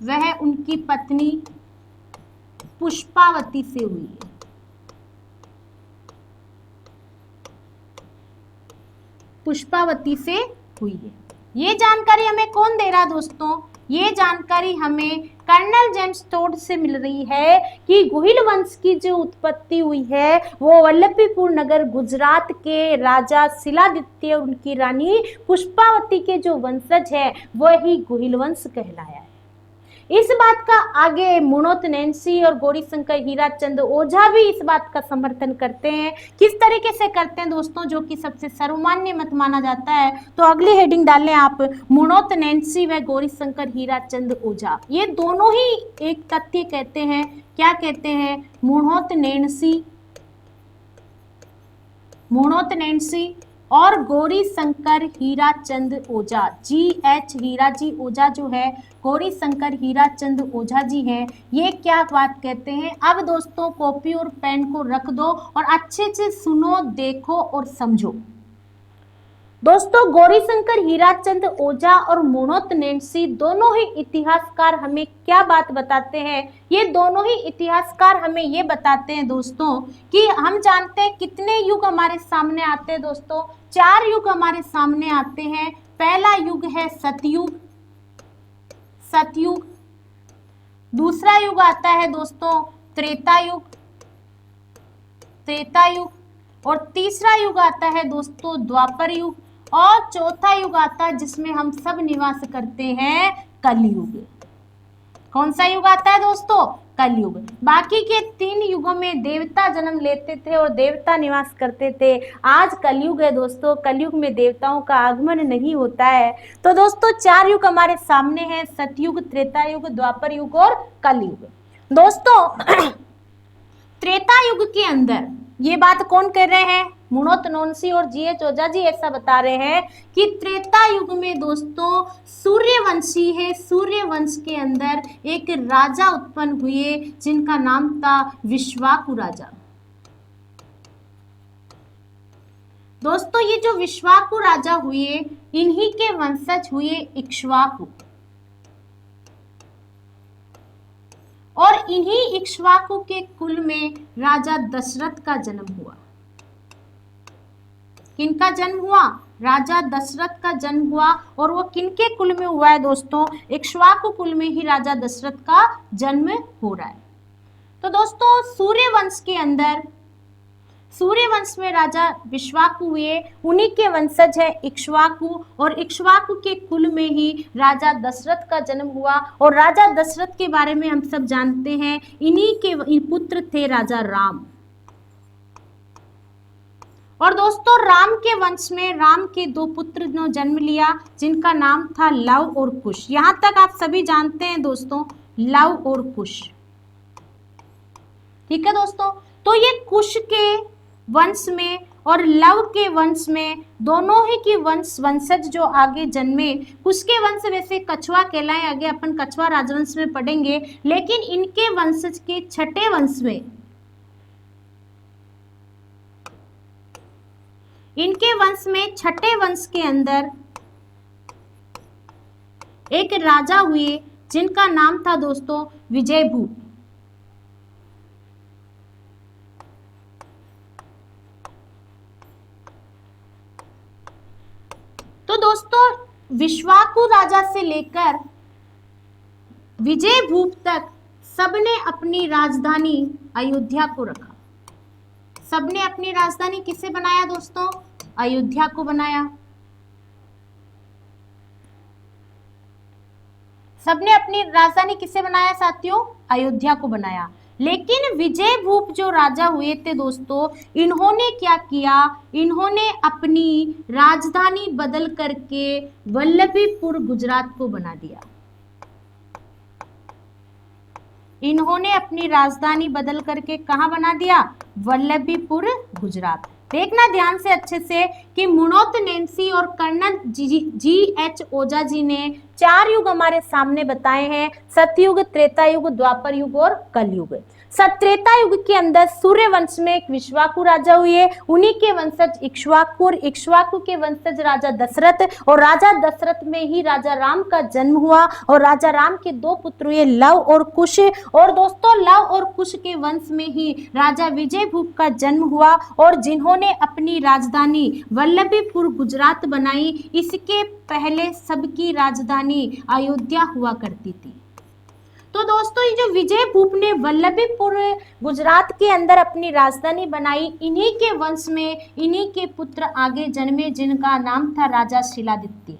वह उनकी पत्नी पुष्पावती से हुई है। पुष्पावती से हुई है। ये जानकारी हमें कौन दे रहा दोस्तों? ये जानकारी हमें कर्नल जेम्स टोड से मिल रही है कि गुहिल वंश की जो उत्पत्ति हुई है वो वल्लभीपुर नगर गुजरात के राजा शिलादित्य और उनकी रानी पुष्पावती के जो वंशज है वही गुहिल वंश कहलाया है। इस बात का आगे मुणोत नैन्सी और गौरीशंकर हीराचंद ओझा भी इस बात का समर्थन करते हैं। किस तरीके से करते हैं दोस्तों? जो कि सबसे सर्वमान्य मत माना जाता है। तो अगली हेडिंग डालें आप, मुणोत नैन्सी व गौरीशंकर हीराचंद ओझा। ये दोनों ही एक तथ्य कहते हैं। क्या कहते हैं? मुणोत नैन्सी, मुणोत नैन्सी और गौरीशंकर हीराचंद ओझा, GH हीराजी ओझा जो है, गौरीशंकर हीराचंद ओझा जी हैं, ये क्या बात कहते हैं? अब दोस्तों कॉपी और पेन को रख दो और अच्छे से सुनो, देखो और समझो। दोस्तों गौरीशंकर हीराचंद ओझा और मुणोत नैन्सी दोनों ही इतिहासकार हमें क्या बात बताते हैं? ये दोनों ही इतिहासकार हमें ये बताते हैं दोस्तों कि हम जानते हैं कितने युग हमारे सामने आते हैं दोस्तों? 4 युग हमारे सामने आते हैं। पहला युग है सतयुग, सतयुग। दूसरा युग आता है दोस्तों त्रेता युग, त्रेता युग। और तीसरा युग आता है दोस्तों द्वापर युग। और चौथा युग आता है जिसमें हम सब निवास करते हैं, कलयुग। कौन सा युग आता है दोस्तों? कलयुग। बाकी के 3 युगों में देवता जन्म लेते थे और देवता निवास करते थे। आज कलयुग है दोस्तों, कलयुग में देवताओं का आगमन नहीं होता है। तो दोस्तों 4 युग हमारे सामने हैं, सतयुग, त्रेता युग, द्वापर युग और कलयुग। दोस्तों त्रेता युग के अंदर ये बात कौन कर रहे हैं? मुणोत नैन्सी और GH ओझा जी ऐसा बता रहे हैं कि त्रेता युग में दोस्तों सूर्यवंशी है, सूर्यवंश के अंदर एक राजा उत्पन्न हुए जिनका नाम था विश्वाकु राजा। दोस्तों ये जो विश्वाकु राजा हुए, इन्हीं के वंशज हुए इक्ष्वाकु। और इन्हीं इक्ष्वाकु के कुल में राजा दशरथ का जन्म हुआ। किनका जन्म हुआ? राजा दशरथ का जन्म हुआ। और वो किनके कुल में हुआ है दोस्तों? इक्ष्वाकु कुल में ही राजा दशरथ का जन्म हो रहा है। तो दोस्तों सूर्यवंश के अंदर, सूर्यवंश में राजा विश्वाकु हुए, उन्हीं के वंशज है इक्ष्वाकु, और इक्ष्वाकु के कुल में ही राजा दशरथ का जन्म हुआ। और राजा दशरथ के बारे में हम सब जानते हैं, इन्हीं के पुत्र थे राजा राम। और दोस्तों राम के वंश में राम के दो पुत्र ने जन्म लिया, जिनका नाम था लव और कुश। यहां तक आप सभी जानते हैं दोस्तों, लव और कुश। ठीक है दोस्तों, तो ये कुश के वंश में और लव के वंश में दोनों ही की वंशज जो आगे जन्मे, कुश के वंश वैसे कछुआ कहलाए, आगे अपन कछुआ राजवंश में पढ़ेंगे, लेकिन इनके वंशज के छठे वंश में, इनके वंश में छठे वंश के अंदर एक राजा हुए जिनका नाम था दोस्तों विजयभूप। तो दोस्तों विश्वाकु राजा से लेकर विजयभूप तक सबने अपनी राजधानी अयोध्या को रखा। सबने अपनी राजधानी किसे बनाया दोस्तों? अयोध्या को बनाया। सबने अपनी राजधानी किसे बनाया साथियों? अयोध्या को बनाया। लेकिन विजयभूप जो राजा हुए थे दोस्तों, इन्होंने क्या किया? इन्होंने अपनी राजधानी बदल करके वल्लभीपुर गुजरात को बना दिया। इन्होंने अपनी राजधानी बदल करके कहां बना दिया? वल्लभीपुर गुजरात। देखना ध्यान से अच्छे से कि मुणोत नैन्सी और कर्नल जी.एच. ओझा जी ने 4 युग हमारे सामने बताए हैं, सतयुग, त्रेता युग, द्वापर युग और कलयुग। त्रेता युग के अंदर सूर्यवंश में एक विश्वाकु राजा हुए, उन्हीं के वंशज इक्ष्वाकु, और इक्ष्वाकु के वंशज राजा दशरथ, और राजा दशरथ में ही राजा राम का जन्म हुआ। और राजा राम के 2 पुत्र हुए, लव और कुश। और दोस्तों लव और कुश के वंश में ही राजा विजयभूप का जन्म हुआ, और जिन्होंने अपनी राजधानी वल्लभीपुर गुजरात बनाई। इसके पहले सबकी राजधानी अयोध्या हुआ करती थी। तो दोस्तों ये जो विजयभूप ने वल्लभीपुर गुजरात के अंदर अपनी राजधानी बनाई, इन्हीं के वंश में इन्हीं के पुत्र आगे जन्मे, जिनका नाम था राजा शिलादित्य।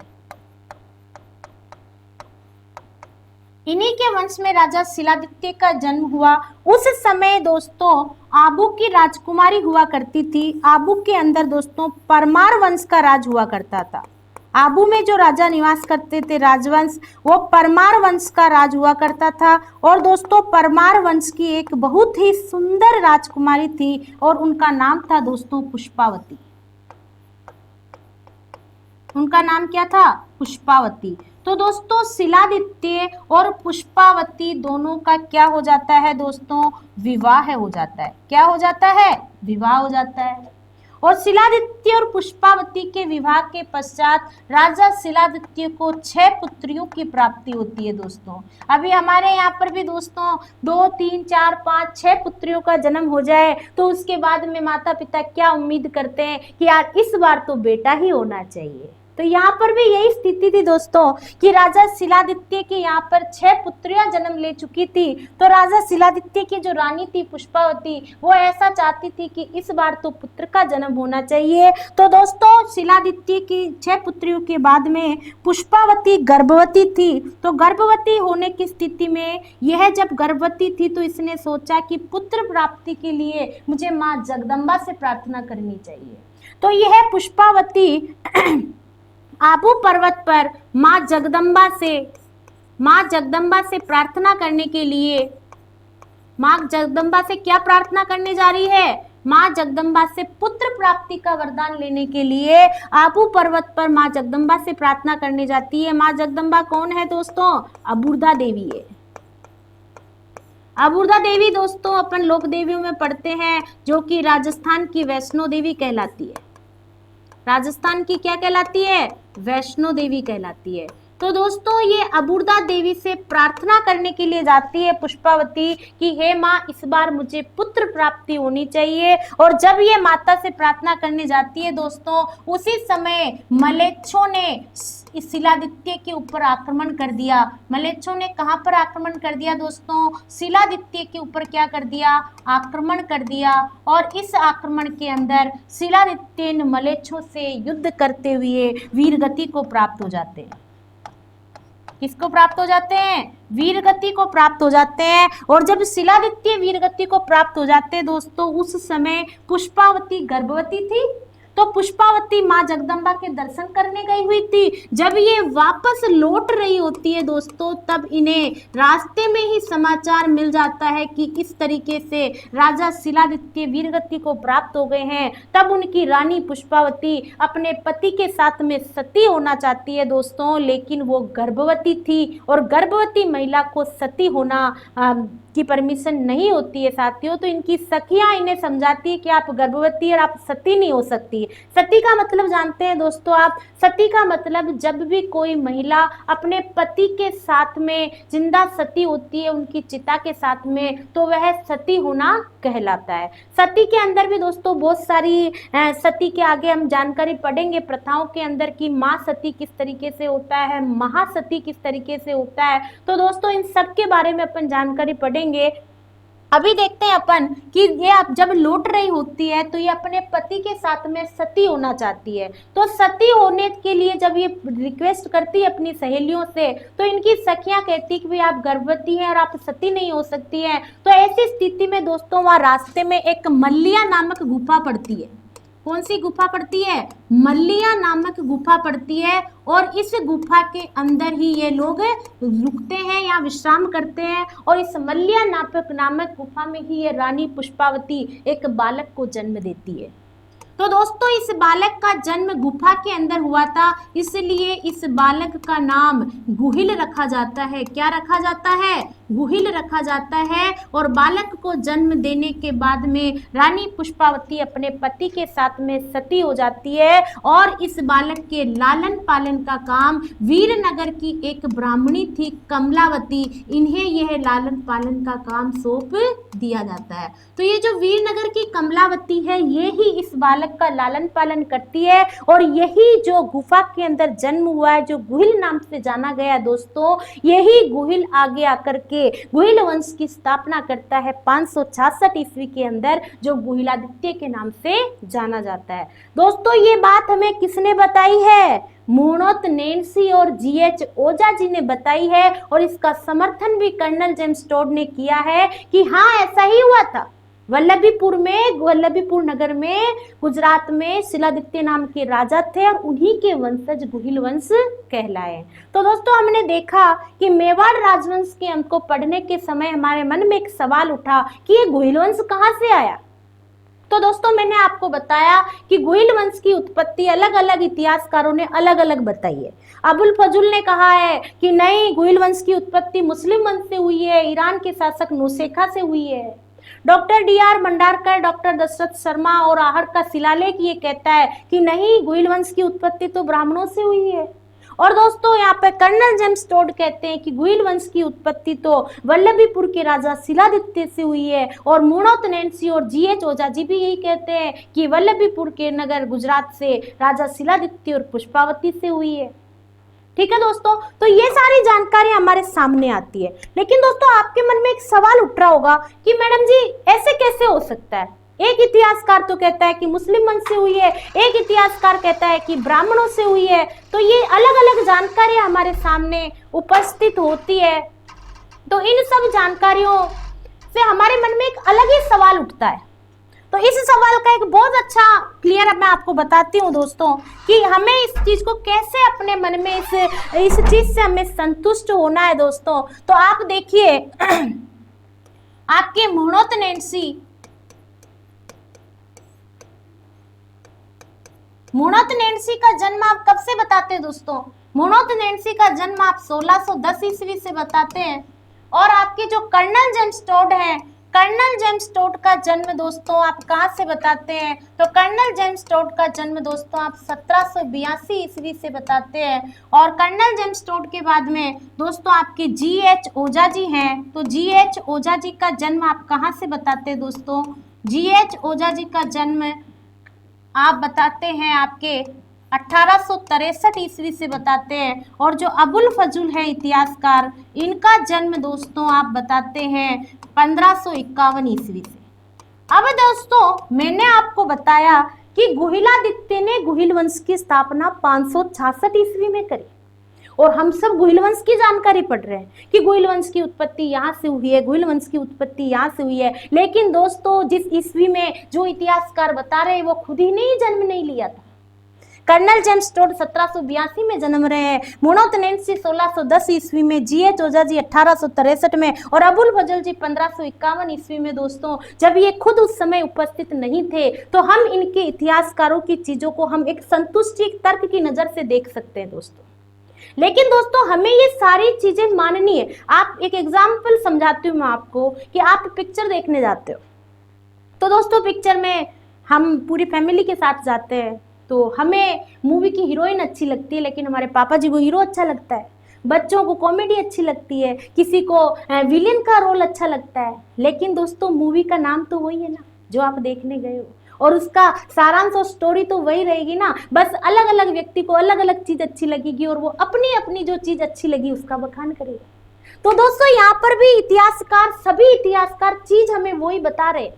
इन्हीं के वंश में राजा शिलादित्य का जन्म हुआ। उस समय दोस्तों आबू की राजकुमारी हुआ करती थी। आबू के अंदर दोस्तों परमार वंश का राज हुआ करता था। आबू में जो राजा निवास करते थे राजवंश, वो परमार वंश का राज हुआ करता था। और दोस्तों परमार वंश की एक बहुत ही सुंदर राजकुमारी थी, और उनका नाम था दोस्तों पुष्पावती। उनका नाम क्या था? पुष्पावती। तो दोस्तों शिलादित्य और पुष्पावती दोनों का क्या हो जाता है दोस्तों? विवाह हो जाता है। क्या हो जाता है? विवाह हो जाता है। और शिलादित्य और पुष्पावती के विवाह के पश्चात राजा शिलादित्य को 6 पुत्रियों की प्राप्ति होती है दोस्तों। अभी हमारे यहाँ पर भी दोस्तों 2, 3, 4, 5, 6 पुत्रियों का जन्म हो जाए तो उसके बाद में माता पिता क्या उम्मीद करते हैं कि यार इस बार तो बेटा ही होना चाहिए। तो यहाँ पर भी यही स्थिति थी दोस्तों कि राजा शिलादित्य के यहाँ पर 6 पुत्रियां जन्म ले चुकी थी। तो राजा शिलादित्य की जो रानी थी पुष्पावती, वो ऐसा चाहती थी कि इस बार तो पुत्र का जन्म होना चाहिए। तो दोस्तों शिलादित्य की 6 पुत्रियों के बाद में पुष्पावती गर्भवती थी। तो गर्भवती होने की स्थिति में यह जब गर्भवती थी तो इसने सोचा कि पुत्र प्राप्ति के लिए मुझे माँ जगदम्बा से प्रार्थना करनी चाहिए। तो यह पुष्पावती आबू पर्वत पर माँ जगदम्बा से प्रार्थना करने के लिए, माँ जगदम्बा से क्या प्रार्थना करने जा रही है? माँ जगदम्बा से पुत्र प्राप्ति का वरदान लेने के लिए आबू पर्वत पर माँ जगदम्बा से प्रार्थना करने जाती है। माँ जगदम्बा कौन है दोस्तों? अबूर्दा देवी है। अबूर्दा देवी दोस्तों अपन लोक देवियों में पढ़ते हैं, जो कि राजस्थान की वैष्णो देवी कहलाती है। राजस्थान की क्या कहलाती है? वैष्णो देवी कहलाती है। तो दोस्तों ये अबूर्दा देवी से प्रार्थना करने के लिए जाती है पुष्पावती कि हे माँ इस बार मुझे पुत्र प्राप्ति होनी चाहिए। और जब ये माता से प्रार्थना करने जाती है दोस्तों, उसी समय मलेच्छों ने इस शिलादित्य के ऊपर आक्रमण कर दिया। मलेच्छों ने कहाँ पर आक्रमण कर दिया दोस्तों? शिलादित्य के ऊपर क्या कर दिया? आक्रमण कर दिया। और इस आक्रमण के अंदर शिलादित्य मलेच्छों से युद्ध करते हुए वीरगति को प्राप्त हो जाते हैं। किसको प्राप्त हो जाते हैं? वीरगति को प्राप्त हो जाते हैं। और जब शिलादित्य वीरगति को प्राप्त हो जाते हैं दोस्तों, उस समय पुष्पावती गर्भवती थी। तो पुष्पावती माँ जगदम्बा के दर्शन करने गई हुई थी। जब ये वापस लौट रही होती है दोस्तों, तब इन्हें रास्ते में ही समाचार मिल जाता है कि इस तरीके से राजा शिलादित्य वीरगति को प्राप्त हो गए हैं। तब उनकी रानी पुष्पावती अपने पति के साथ में सती होना चाहती है दोस्तों, लेकिन वो गर्भवती थी और गर्भवती महिला को सती होना की परमिशन नहीं होती है साथियों। तो इनकी सखियां इन्हें समझाती है कि आप गर्भवती और आप सती नहीं हो सकती। सती का मतलब जानते हैं दोस्तों आप? सती का मतलब जब भी कोई महिला अपने पति के साथ में जिंदा सती होती है, उनकी चिता के साथ में, तो वह सती होना कहलाता है। सती के अंदर भी दोस्तों बहुत सारी सती के आगे हम जानकारी पढ़ेंगे प्रथाओं के अंदर कि माँ सती किस तरीके से होता है, महासती किस तरीके से होता है। तो दोस्तों इन सब के बारे में अपन जानकारी पढ़ेंगे। अभी देखते हैं अपन कि ये आप जब लौट रही होती है तो ये अपने पति के साथ में सती होना चाहती है। तो सती होने के लिए जब ये रिक्वेस्ट करती है अपनी सहेलियों से, तो इनकी सखियां कहती कि भाई आप गर्भवती हैं और आप सती नहीं हो सकती हैं। तो ऐसी स्थिति में दोस्तों वहाँ रास्ते में एक मल्लिया नामक गुफा पड़ती है। कौन सी गुफा पड़ती है? मल्लिया नामक गुफा पड़ती है। और इस गुफा के अंदर ही ये लोग रुकते हैं या विश्राम करते हैं। और इस मल्लिया नामक गुफा में ही ये रानी पुष्पावती एक बालक को जन्म देती है। तो दोस्तों इस बालक का जन्म गुफा के अंदर हुआ था, इसलिए इस बालक का नाम गुहिल रखा जाता है। क्या रखा जाता है? गुहिल रखा जाता है। और बालक को जन्म देने के बाद में रानी पुष्पावती अपने पति के साथ में सती हो जाती है। और इस बालक के लालन पालन का काम वीरनगर की एक ब्राह्मणी थी कमलावती, इन्हें यह लालन पालन का काम सौंप दिया जाता है। तो ये जो वीरनगर की कमलावती है, ये ही इस बालक का लालन पालन करती है। और यही जो गुफा के अंदर जन्म हुआ है, जो गुहिल नाम से जाना गया दोस्तों, यही गुहिल आगे आकर के गुहिल वंश की स्थापना करता है 566 ईस्वी के अंदर, जो गुहिलादित्य के नाम से जाना जाता है। दोस्तों ये बात हमें किसने बताई है? मुणोत नैन्सी और जीएच ओझा जी ने बताई है। और इसका समर्थन भी कर्नल जेम्स टोड ने किया है कि हाँ ऐसा ही हुआ था। वल्लभीपुर नगर में गुजरात में शिलादित्य नाम के राजा थे और उन्हीं के वंशज गुहिल वंश कहलाए। तो दोस्तों हमने देखा कि मेवाड़ राजवंश के अंक को पढ़ने के समय हमारे मन में एक सवाल उठा कि ये गुहिल वंश कहाँ से आया। तो दोस्तों मैंने आपको बताया कि गुहिल वंश की उत्पत्ति अलग अलग इतिहासकारों ने अलग अलग बताई है। अबुल फजूल ने कहा है कि नहीं, गुहिल वंश की उत्पत्ति मुस्लिम वंश से हुई है, ईरान के शासक नौशेखा से हुई है। Doctor D R. Bhandarkar, doctor Dasharath Sharma और आहर का शिलालेख ये कहता है कि नहीं, गुहिल वंश की उत्पत्ति तो ब्राह्मणों से हुई है। और दोस्तों यहाँ पे कर्नल जेम्स टोड कहते हैं कि गुहिल वंश की उत्पत्ति तो वल्लभीपुर के राजा शिलादित्य से हुई है। और मुणोत नैन्सी और जीएच ओझा जी भी यही कहते हैं कि वल्लभीपुर के नगर गुजरात से राजा शिलादित्य और पुष्पावती से हुई है। ठीक है दोस्तों, तो ये सारी जानकारी हमारे सामने आती है। लेकिन दोस्तों आपके मन में एक सवाल उठ रहा होगा कि मैडम जी ऐसे कैसे हो सकता है? एक इतिहासकार तो कहता है कि मुस्लिम वंश से हुई है, एक इतिहासकार कहता है कि ब्राह्मणों से हुई है। तो ये अलग अलग जानकारी हमारे सामने उपस्थित होती है। तो इन सब जानकारियों से हमारे मन में एक अलग ही सवाल उठता है। तो इस सवाल का एक बहुत अच्छा क्लियर मैं आपको बताती हूँ दोस्तों कि हमें इस चीज को कैसे अपने मन में इस चीज से हमें संतुष्ट होना है दोस्तों। तो आप देखिए आपके मुणोत नैन्सी का जन्म आप कब से बताते हैं दोस्तों? मुणोत नैन्सी का जन्म आप 1610 ईस्वी से बताते हैं। और आपके जो कर्नल जेम्स टोड हैं कर्नल जेम्स टोड का जन्म दोस्तों आप कहाँ से बताते हैं? तो कर्नल जेम्स टोड का जन्म दोस्तों आप 1782 ईस्वी से बताते हैं। और कर्नल जेम्स टोड के बाद में दोस्तों आपके G.H. ओझा जी हैं, तो G.H. ओझा जी का जन्म आप कहाँ से बताते हैं दोस्तों? G.H. ओझा जी का जन्म आप बताते हैं आपके 1863 ईस्वी से बताते हैं। और जो अबुल फजूल है इतिहासकार, इनका जन्म दोस्तों आप बताते हैं 1551 ईस्वी से। अब दोस्तों मैंने आपको बताया कि गुहिलादित्य ने गुहिल वंश की स्थापना 566 ईस्वी में करी, और हम सब गुहिल वंश की जानकारी पढ़ रहे हैं कि गुहिल वंश की उत्पत्ति यहाँ से हुई है, गुहिल वंश की उत्पत्ति यहाँ से हुई है। लेकिन दोस्तों जिस ईस्वी में जो इतिहासकार बता रहे हैं वो खुद ही ने जन्म नहीं लिया था। कर्नल जेम्स टोड 1782 में जन्म रहे हैं, मुनोत नैन्सी 1610 ईस्वी में, G.H. ओझा जी 1863 में, और अबुल फजल जी 1551 ईस्वी में। दोस्तों जब ये खुद उस समय उपस्थित नहीं थे तो हम इनके इतिहासकारों की चीजों को हम एक संतुष्टि तर्क की नजर से देख सकते हैं दोस्तों। लेकिन दोस्तों हमें ये सारी चीजें माननी है। आप एक एग्जाम्पल समझाती हूँ मैं आपको कि आप पिक्चर देखने जाते हो, तो दोस्तों पिक्चर में हम पूरी फैमिली के साथ जाते हैं, तो हमें मूवी की हीरोइन अच्छी लगती है, लेकिन हमारे पापा जी को हीरो अच्छा लगता है, बच्चों को कॉमेडी अच्छी लगती है, किसी को विलेन का रोल अच्छा लगता है। लेकिन दोस्तों मूवी का नाम तो वही है ना जो आप देखने गए हो, और उसका सारांश और स्टोरी तो वही रहेगी ना, बस अलग अलग व्यक्ति को अलग अलग चीज अच्छी लगेगी और वो अपनी अपनी जो चीज अच्छी लगी उसका बखान करेगा। तो दोस्तों यहाँ पर भी इतिहासकार, सभी इतिहासकार चीज हमें वही बता रहे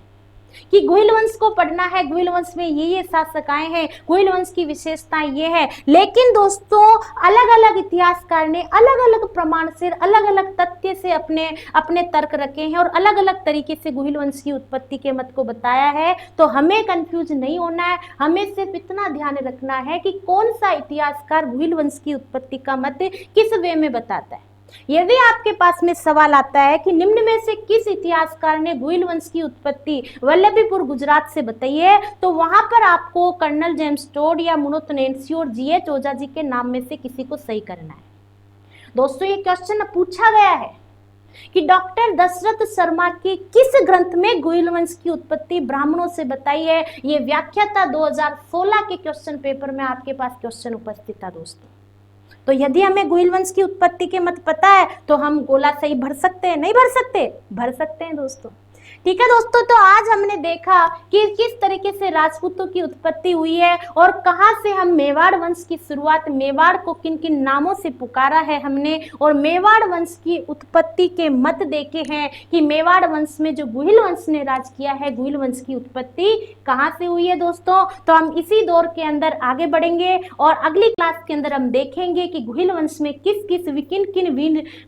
कि गुहिल वंश को पढ़ना है, गुहिल वंश में ये शासक आए हैं, गुहिल वंश की विशेषताएं ये है। लेकिन दोस्तों अलग अलग इतिहासकार ने अलग अलग प्रमाण से, अलग अलग तथ्य से अपने अपने तर्क रखे हैं और अलग अलग तरीके से गुहिल वंश की उत्पत्ति के मत को बताया है। तो हमें कंफ्यूज नहीं होना है, हमें सिर्फ इतना ध्यान रखना है कि कौन सा इतिहासकार गुहिल वंश की उत्पत्ति का मत किस वे में बताता है। यदि आपके पास में सवाल आता है कि निम्न में से किस इतिहासकार ने गुहिल वंश की उत्पत्ति वल्लभीपुर गुजरात से बताई है, तो वहां पर आपको कर्नल जेम्स टोड या मुनोत नैन्सी और G.H. ओझा जी के नाम में से किसी को सही करना है। दोस्तों ये क्वेश्चन पूछा गया है कि डॉक्टर दशरथ शर्मा के किस ग्रंथ में गुहिल वंश की उत्पत्ति ब्राह्मणों से बताई है। ये व्याख्याता 2016 के क्वेश्चन पेपर में आपके पास क्वेश्चन उपस्थित था दोस्तों। तो यदि हमें गुहिल वंश की उत्पत्ति के मत पता है तो हम गोला सही भर सकते हैं, नहीं भर सकते? भर सकते हैं दोस्तों। ठीक है दोस्तों, तो आज हमने देखा कि किस तरीके से राजपूतों की उत्पत्ति हुई है और कहां से हम मेवाड़ वंश की शुरुआत, मेवाड़ को किन किन नामों से पुकारा है हमने, और मेवाड़ वंश की उत्पत्ति के मत देखे हैं कि मेवाड़ वंश में जो गुहिल वंश ने राज किया है, गुहिल वंश की उत्पत्ति कहां से हुई है दोस्तों। तो हम इसी दौर के अंदर आगे बढ़ेंगे और अगली क्लास के अंदर हम देखेंगे कि गुहिल वंश में किस किस किन किन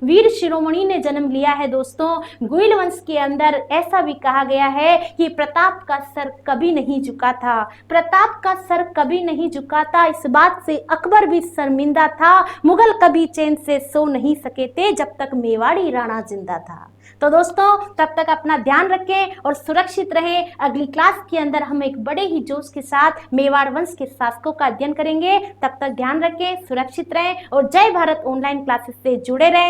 वीर शिरोमणि ने जन्म लिया है दोस्तों। गुहिल वंश के अंदर ऐसा भी कहा गया है कि प्रताप का सर कभी नहीं झुका था, प्रताप का सर कभी नहीं झुका था, इस बात से अकबर भी शर्मिंदा था, मुगल कभी चैन से सो नहीं सके थे जब तक मेवाड़ी राणा जिंदा था। तो दोस्तों तब तक अपना ध्यान रखें और सुरक्षित रहें। अगली क्लास के अंदर हम एक बड़े ही जोश के साथ मेवाड़ वंश के शासकों का अध्ययन करेंगे। तब तक ध्यान रखें, सुरक्षित रहें और जय भारत ऑनलाइन क्लासेस से जुड़े रहें।